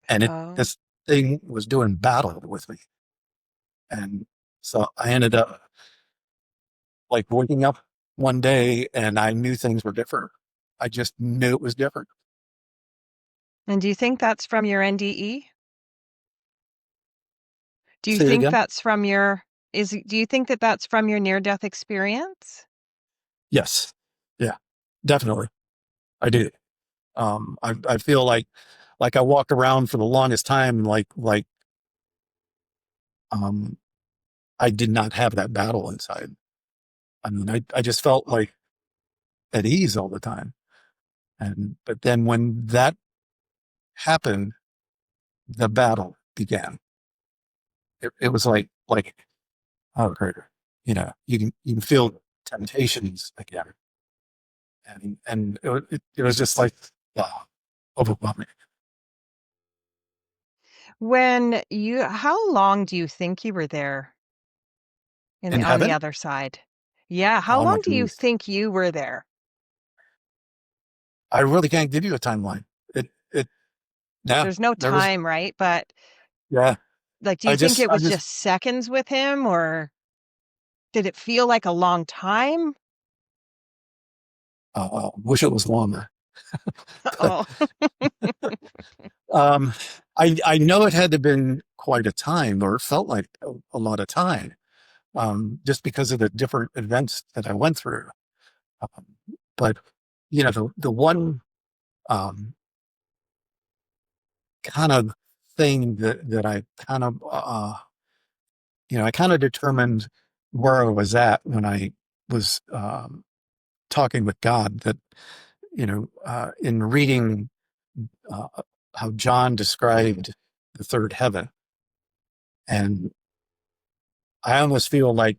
And oh. this thing was doing battle with me. And so I ended up like waking up one day and I knew things were different. I just knew it was different. And do you think that's from your NDE? Do you Say it think again. that's from your do you think that that's from your near-death experience? Yes. Yeah, definitely. I do. I feel like I walked around for the longest time, like um, I did not have that battle inside. I mean, I just felt like at ease all the time. But then when that happened, the battle began. It was like, oh, great. You can feel temptations again. And it was just like, wow, overwhelming. How long do you think you were there In on the heaven, other side? Yeah, how oh my long do you goodness. think you were there? I really can't give you a timeline. Yeah, There's no there was, time, right? But yeah, like, do you I think just, it I was just, just seconds with him, or did it feel like a long time? wish it was longer. But, Oh, um, I know it had to have been quite a time, or it felt like a lot of time, just because of the different events that I went through. Um, but the one um, kind of thing that I kind of I kind of determined where I was at when I was talking with God. That in reading uh, how John described the third heaven, and I almost feel like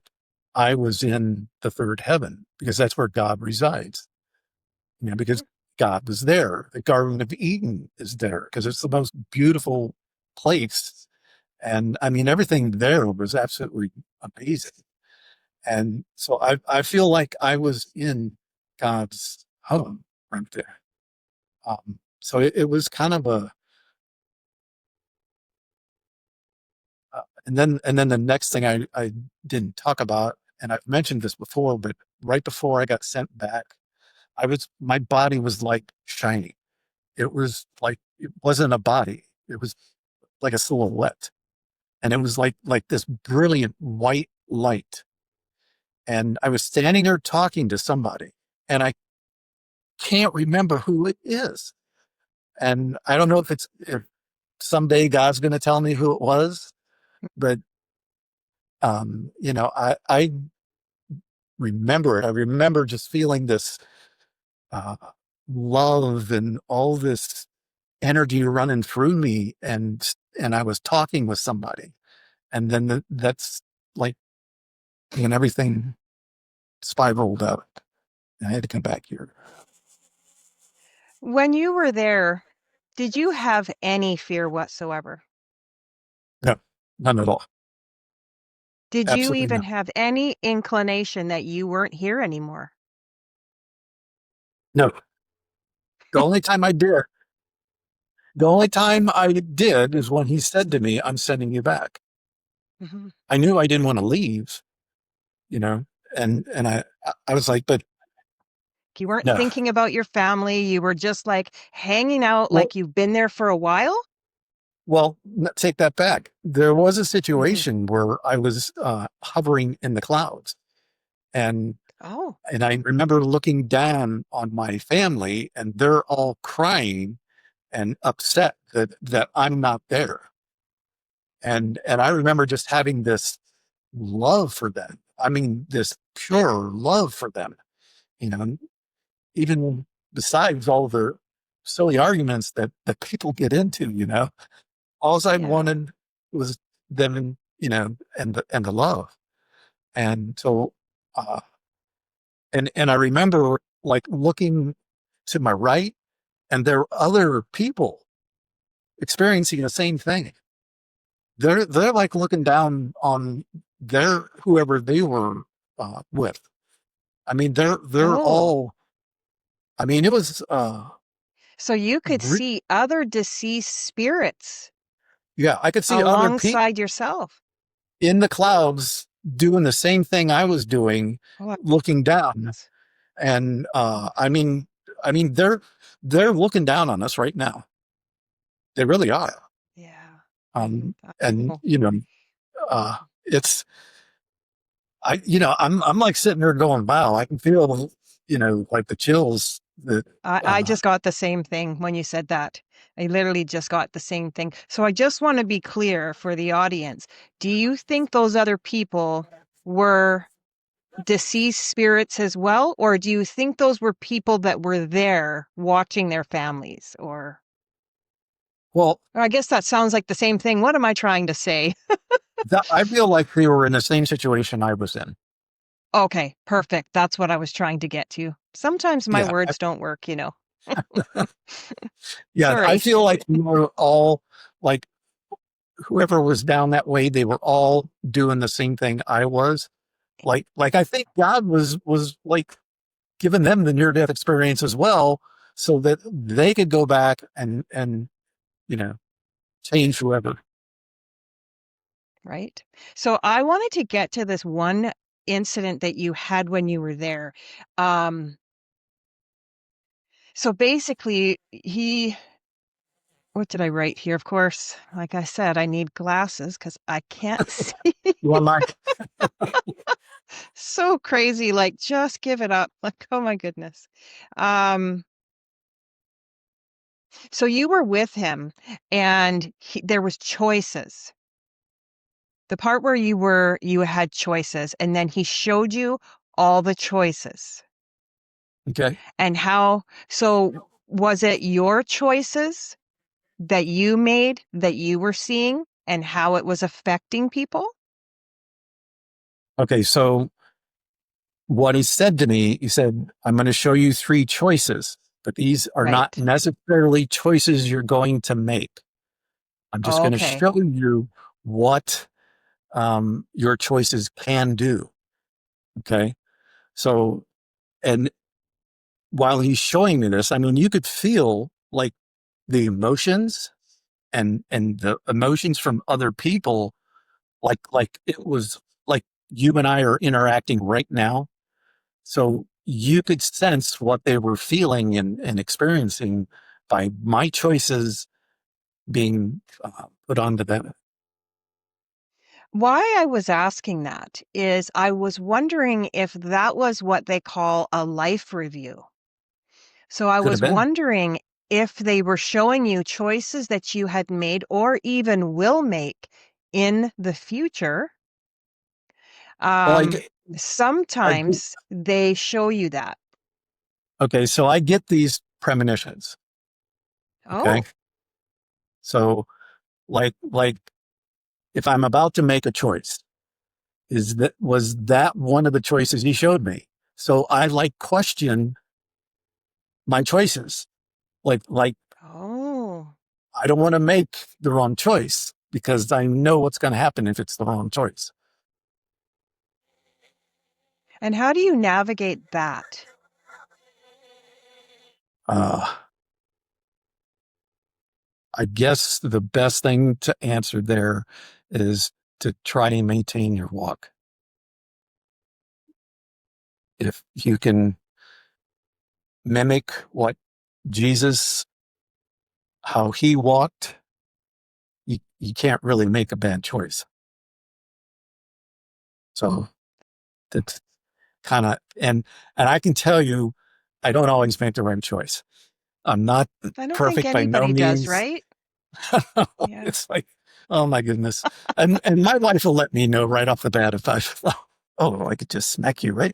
I was in the third heaven because that's where God resides. Because God was there. The Garden of Eden is there because it's the most beautiful place. And I mean, everything there was absolutely amazing. And so I feel like I was in God's home right there. So it was kind of And then the next thing I didn't talk about, and I've mentioned this before, but right before I got sent back, my body was like shiny. It was like, it wasn't a body. It was like a silhouette. And it was like this brilliant white light. And I was standing there talking to somebody, and I can't remember who it is. And I don't know if someday God's going to tell me who it was, but I remember it. I remember just feeling this uh, love and all this energy running through me, and I was talking with somebody, and then that's like when everything spiraled out. And I had to come back here. When you were there, did you have any fear whatsoever? No, none at all. Did you Absolutely even not. have any inclination that you weren't here anymore? No. The only time I did, the only time I did is when he said to me, "I'm sending you back." Mhm. I knew I didn't want to leave, you know, and I was like, but You weren't no. thinking about your family. You were just like hanging out Well, like you've been there for a while? well, take that back. There was a Mhm. situation where I was hovering in the clouds, and Oh, and I remember looking down on my family, and they're all crying and upset that I'm not there. And I remember just having this love for them. I mean, this pure love for them, you know, even besides all the silly arguments that people get into, all I yeah. wanted was them, and the love. And so, uh, and I remember like looking to my right, and there were other people experiencing the same thing. They're like looking down on their whoever they were with. I mean, they're Oh, all. I mean, it was so you could see other deceased spirits yeah. I could see other people alongside yourself. in the clouds doing the same thing I was doing, Oh, looking down. that's- And I mean, they're looking down on us right now. They really are. yeah. Um, I and know. uh, it's I'm like sitting there going, wow, I can feel like the chills that I uh, just got the same thing when you said that. I literally just got the same thing. So I just want to be clear for the audience. Do you think those other people were deceased spirits as well? Or do you think those were people that were there watching their families? well, Or I guess that sounds like the same thing. What am I trying to say? I feel like they were in the same situation I was in. Okay, perfect. That's what I was trying to get to. Sometimes my Yeah, words don't work. yeah. I Sorry. feel like we were all like whoever was down that way, they were all doing the same thing I was. Like I think God was like giving them the near death experience as well, so that they could go back and you know change whoever. Right. So I wanted to get to this one incident that you had when you were there. Um, so basically, what did I write here? Of course, like I said, I need glasses because I can't see. You want my So crazy. Like, just give it up. Like, oh my goodness. Um, so you were with him and there was choices. The part where you had choices, and then he showed you all the choices. okay? And so was it your choices that you made that you were seeing and how it was affecting people? Okay, so what he said to me, he said, "I'm going to show you three choices, but these are not Right. necessarily choices you're going to make. I'm just Oh, going to okay. show you what your choices can do." Okay, so and while he's showing me this, I mean, you could feel like the emotions and the emotions from other people, like it was like you and I are interacting right now. So you could sense what they were feeling and experiencing by my choices being put onto them. Why I was asking that is I was wondering if that was what they call a life review. So I Could have was been. wondering if they were showing you choices that you had made or even will make in the future. Well, Um, I sometimes they show you that. okay, so I get these premonitions. Okay, Oh, so like if I'm about to make a choice, was that one of the choices he showed me? So I like question my choices. Like oh. I don't want to make the wrong choice because I know what's going to happen if it's the wrong choice. And how do you navigate that? Uh, I guess the best thing to answer there is to try to maintain your walk. If you can mimic what Jesus, how he walked, you can't really make a bad choice. So that's kind of, and I can tell you, I don't always make the right choice. I'm not I don't think perfect by no anybody does, means. right? Yeah. It's like, oh my goodness. And my wife will let me know right off the bat if I, oh, I could just smack you right.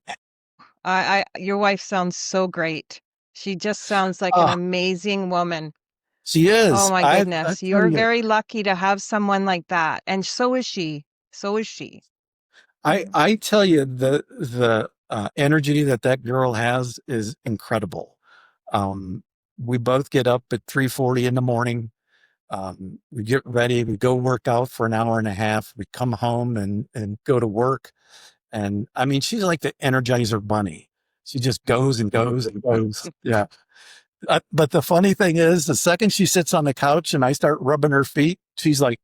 Your wife sounds so great. She just sounds like an Oh, amazing woman. she Oh is. my I goodness. tell You're you, very lucky to have someone like that. And so is she. So is she. I tell you, the energy that girl has is incredible. Um, we both get up at 3:40 in the morning. We get ready, we go work out for an hour and a half. We come home and go to work. And I mean, she's like the Energizer bunny. She just goes and goes and goes. Yeah. But the funny thing is, the second she sits on the couch and I start rubbing her feet, she's like,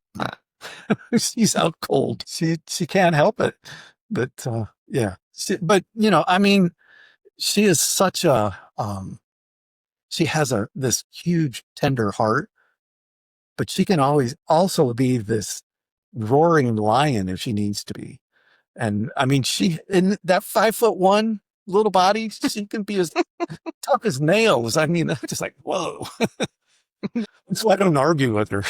she's out cold. She can't help it. But yeah. But you know, I mean, she is such a she has a this huge tender heart, but she can always also be this roaring lion if she needs to be. And I mean, she in that 5'1" little body, she can be as tough as nails. I mean, I'm just like, whoa. That's why I don't argue with her.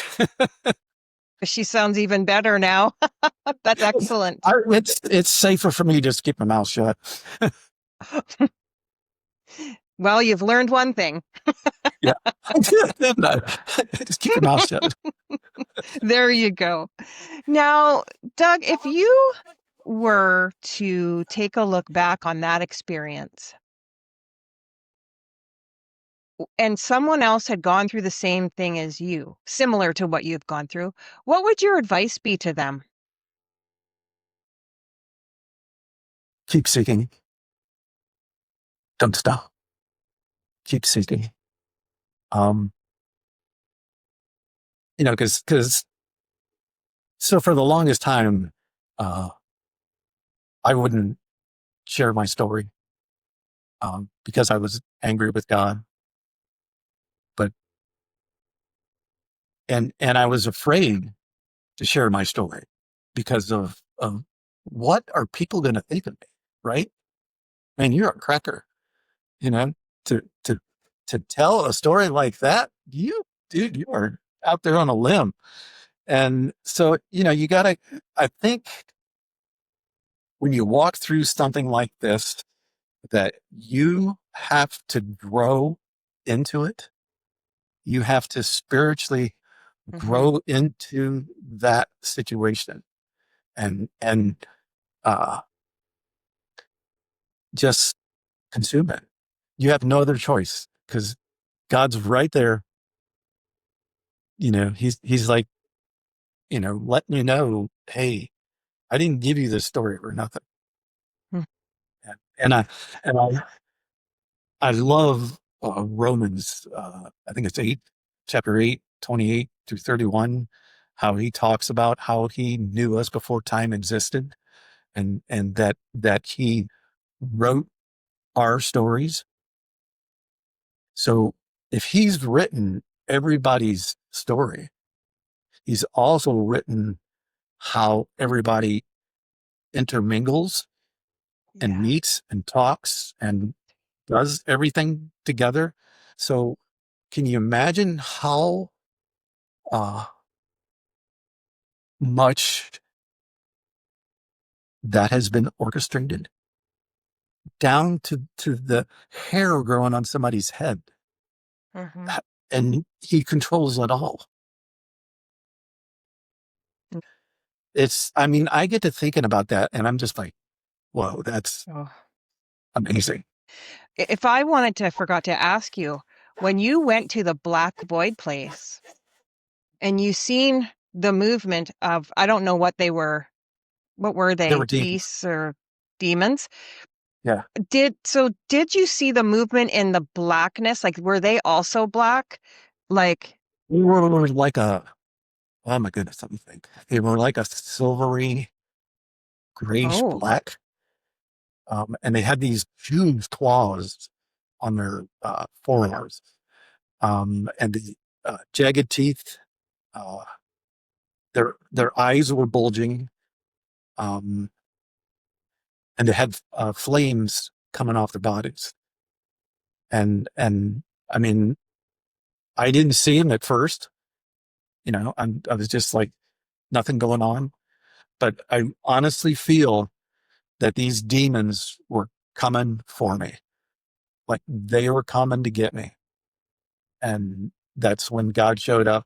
She sounds even better now. That's excellent. It's safer for me to just keep my mouth shut. Well, you've learned one thing. Yeah. Just keep your mouth shut. There you go. Now, Doug, if you were to take a look back on that experience and someone else had gone through the same thing as you, similar to what you've gone through, what would your advice be to them? Keep seeking. Don't stop. Keep seeking. Um, because so for the longest time, uh, I wouldn't share my story because I was angry with God, but and I was afraid to share my story because of what are people going to think of me, right? Man, you're a cracker, you know, to to to tell a story like that, dude, you are out there on a limb. And so, you gotta, I think when you walk through something like this, that you have to grow into it. You have to spiritually Hmm. grow into that situation and uh, just consume it. You have no other choice because God's right there. He's like, letting you know, hey, I didn't give you this story for nothing. And I love Romans. I think it's chapter 8, 28 through 31. how he talks about how he knew us before time existed, and that he wrote our stories. So if he's written everybody's story, he's also written how everybody intermingles and Yeah. meets and talks and does everything together. So can you imagine how uh, much that has been orchestrated down to the hair growing on somebody's head? Hmm. And he controls it all. I mean, I get to thinking about that and I'm just like, whoa, that's Oh. amazing. If I wanted to, I forgot to ask you, when you went to the Black Void place and you seen the movement of, I don't know what were There they, were demons. beasts or demons? Yeah. Did you see the movement in the blackness? Like, were they also black? Like, We were like oh my goodness, let me think. They were like a silvery, grayish oh, black. And they had these huge claws on their forearms, and the jagged teeth. Uh, their eyes were bulging, um, and they had flames coming off their bodies. And I mean, I didn't see them at first. I was just like nothing going on. But I honestly feel that these demons were coming for me, like they were coming to get me. And that's when God showed up.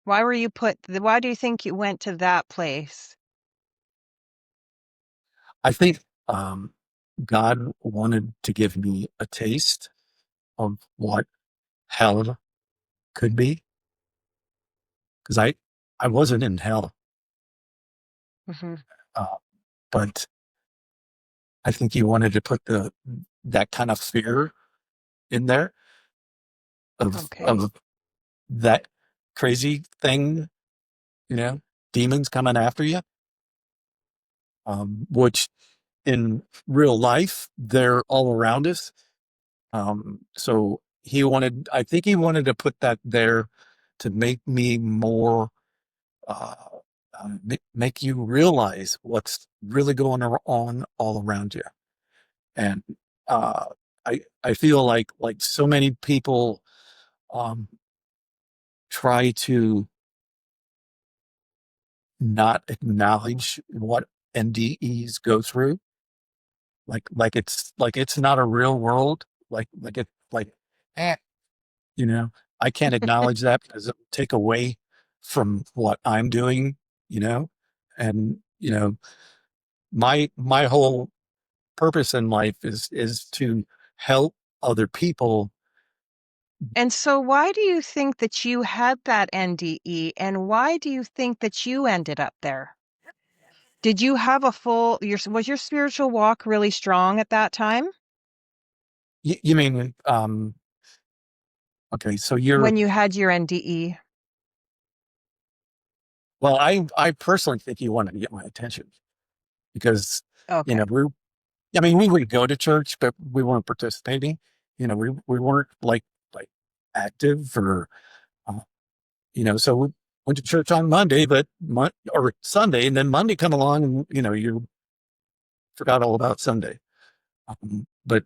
why do you think you went to that place? I think um, God wanted to give me a taste of what hell could be, because I wasn't in hell, Hmm. uh, but I think He wanted to put the that kind of fear in there Okay. of that crazy thing, you know, demons coming after you, which in real life they're all around us. So I think he wanted to put that there to make me more, uh, make you realize what's really going on all around you. And uh, I feel like so many people um, try to not acknowledge what NDEs go through, like it's not a real world, like eh, You know, I can't acknowledge that because it'll take away from what I'm doing, you know? And, my whole purpose in life is to help other people. And so why do you think that you had that NDE, and why do you think that you ended up there? Did you have was your spiritual walk really strong at that time You mean, okay, so when you had your NDE? well, I personally think you wanted to get my attention because, you know, Okay. we're, I mean, we would go to church, but we weren't participating. We weren't like active uh, so we went to church on Monday, or Sunday, and then Monday come along, and you forgot all about Sunday. But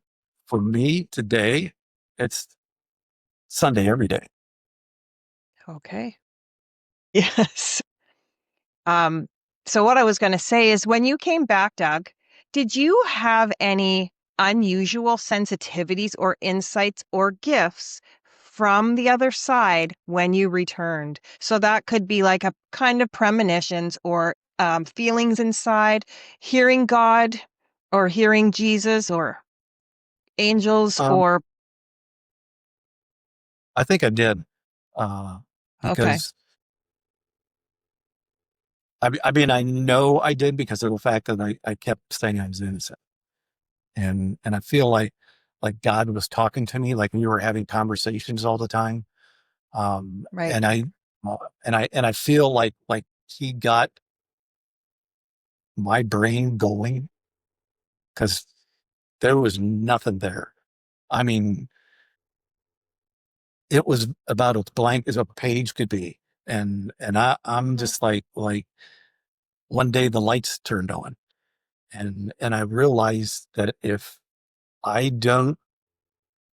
for me today, it's Sunday every day. Okay. Yes. Um, so what I was going to say is when you came back, Doug, did you have any unusual sensitivities or insights or gifts from the other side when you returned? So that could be like a kind of premonitions or feelings inside, hearing God or hearing Jesus or angels Um, or I think I did, uh, okay. because I mean I know I did because of the fact that I kept saying I was innocent, and I feel like God was talking to me, like we were having conversations all the time. Right. And And I feel like he got my brain going because there was nothing there. I mean, it was about as blank as a page could be. I'm Mhm. just like one day the lights turned on and I realized that if I don't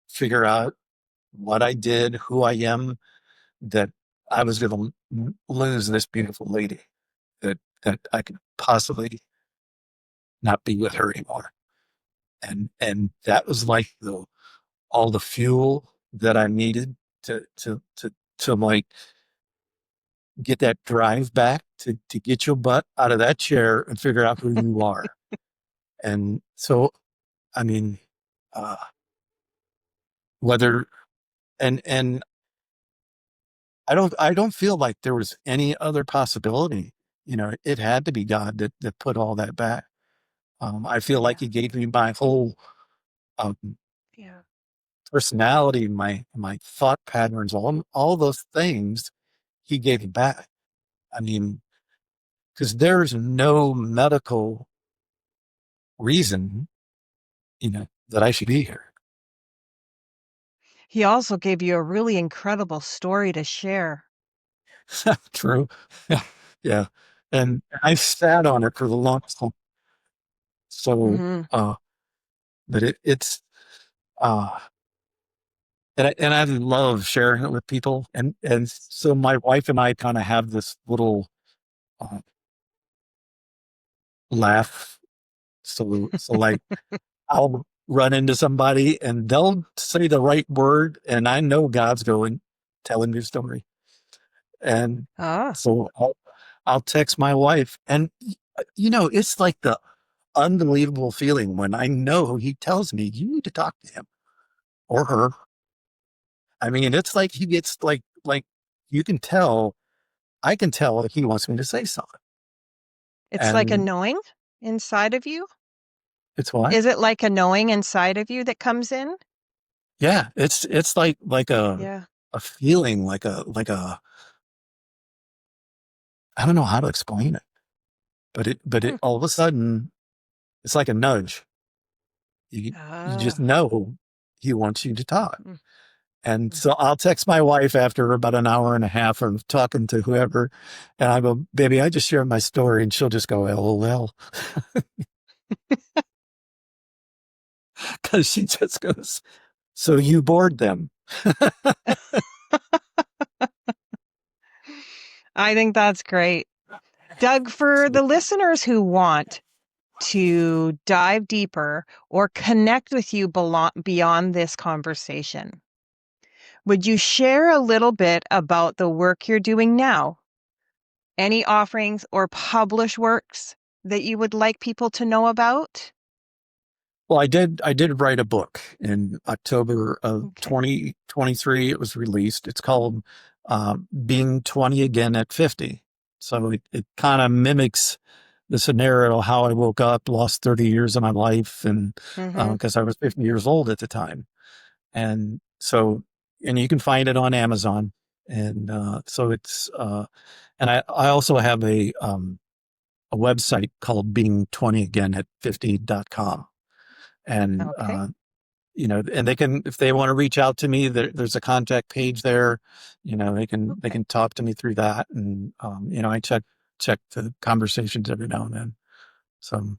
figure out what I did, who I am, that I was going to lose this beautiful lady, that I could possibly not be with her anymore. And that was like all the fuel that I needed to like get that drive back to get your butt out of that chair and figure out who you are. And so, I mean, uh, whether and I don't feel like there was any other possibility. It had to be God that put all that back. I feel like Yeah. He gave me my whole um, Yeah. personality, my thought patterns, all those things. He gave me back. I mean, because there's no medical reason, that I should be here. He also gave you a really incredible story to share. True. Yeah. Yeah. And I sat on it for the longest time. So, Mhm. but it's, uh, and I love sharing it with people. And so my wife and I kind of have this little, uh, laugh. So like I'll run into somebody and they'll say the right word. And I know God's going, telling your story. And Ah. so I'll text my wife and, it's like the unbelievable feeling when I know he tells me you need to talk to him or her. I mean, it's like he gets like you can tell, I can tell that he wants me to say something. It's like a And knowing inside of you? it's what? Is it like a knowing inside of you that comes in? Yeah, it's like Yeah. a feeling, like a I don't know how to explain it, but it Hmm. all of a sudden it's like a nudge. You just Ah. know he wants you to talk. Mm, And mhm. so I'll text my wife after about an hour and a half of talking to whoever. And I go, baby, I just shared my story. And she'll just go, LOL. Because she just goes, so you bored them. I think that's great. Doug, for So, the listeners who want to dive deeper or connect with you beyond this conversation, would you share a little bit about the work you're doing now? Any offerings or published works that you would like people to know about? well, I did write a book in October of Okay. 2023. It was released. It's called Being 20 Again at 50. So it kind of mimics the scenario how I woke up, lost 30 years of my life, and Mhm. because I was 50 years old at the time. And so, and you can find it on Amazon. And so and I also have a website called being 20 again at 50.com. And, Okay. and they can, if they want to reach out to me, there's a contact page there, they Okay. can talk to me through that. And, I check the conversations every now and then. So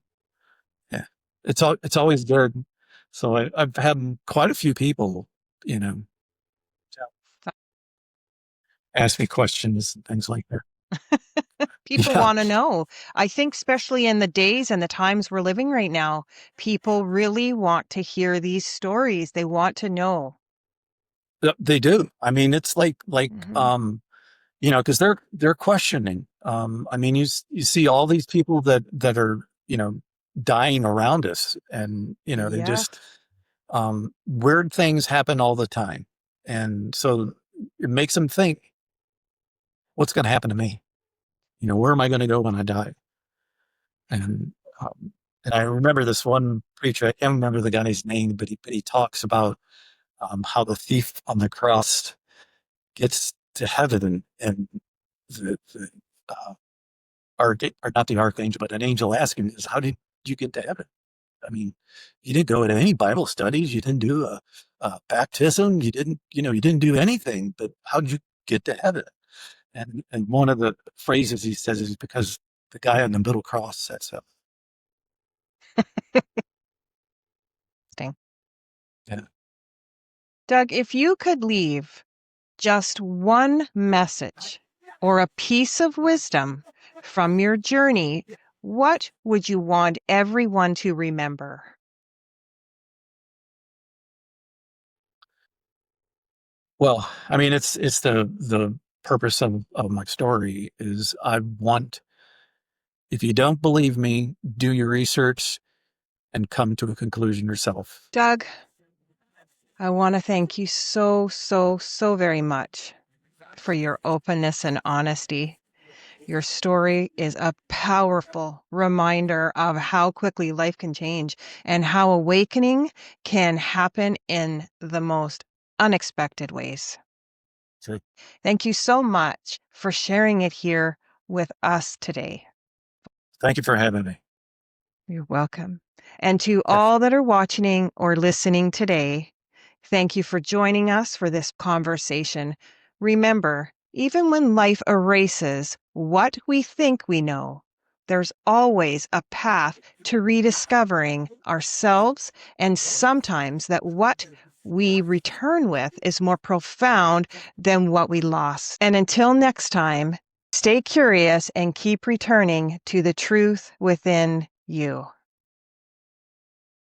yeah, it's always good. So I've had quite a few people, you know, ask me questions and things like that. People Yeah, want to know. I think especially in the days and the times we're living right now, people really want to hear these stories. They want to know. they do. I mean, it's like, Mhm. because they're questioning. I mean, you see all these people that are, dying around us and, they Yeah. just, weird things happen all the time. And so it makes them think, what's going to happen to me? Where am I going to go when I die? And and I remember this one preacher. I can't remember the guy's name, but he talks about how the thief on the cross gets to heaven, and the or not the archangel, but an angel asking is, how did you get to heaven? I mean, you didn't go to any Bible studies. You didn't do a baptism. You didn't do anything. But how did you get to heaven? And one of the phrases he says is because the guy on the middle cross said so. Interesting. Yeah. Doug, if you could leave just one message or a piece of wisdom from your journey, what would you want everyone to remember? Well, I mean, it's the purpose of my story is I want, if you don't believe me, do your research and come to a conclusion yourself. Doug, I want to thank you so, so, so very much for your openness and honesty. Your story is a powerful reminder of how quickly life can change and how awakening can happen in the most unexpected ways. So Thank you so much for sharing it here with us today. thank you for having me. You're welcome. And to all that are watching or listening today, thank you for joining us for this conversation. Remember, even when life erases what we think we know, there's always a path to rediscovering ourselves, and sometimes that what we return with is more profound than what we lost. And until next time, stay curious and keep returning to the truth within you.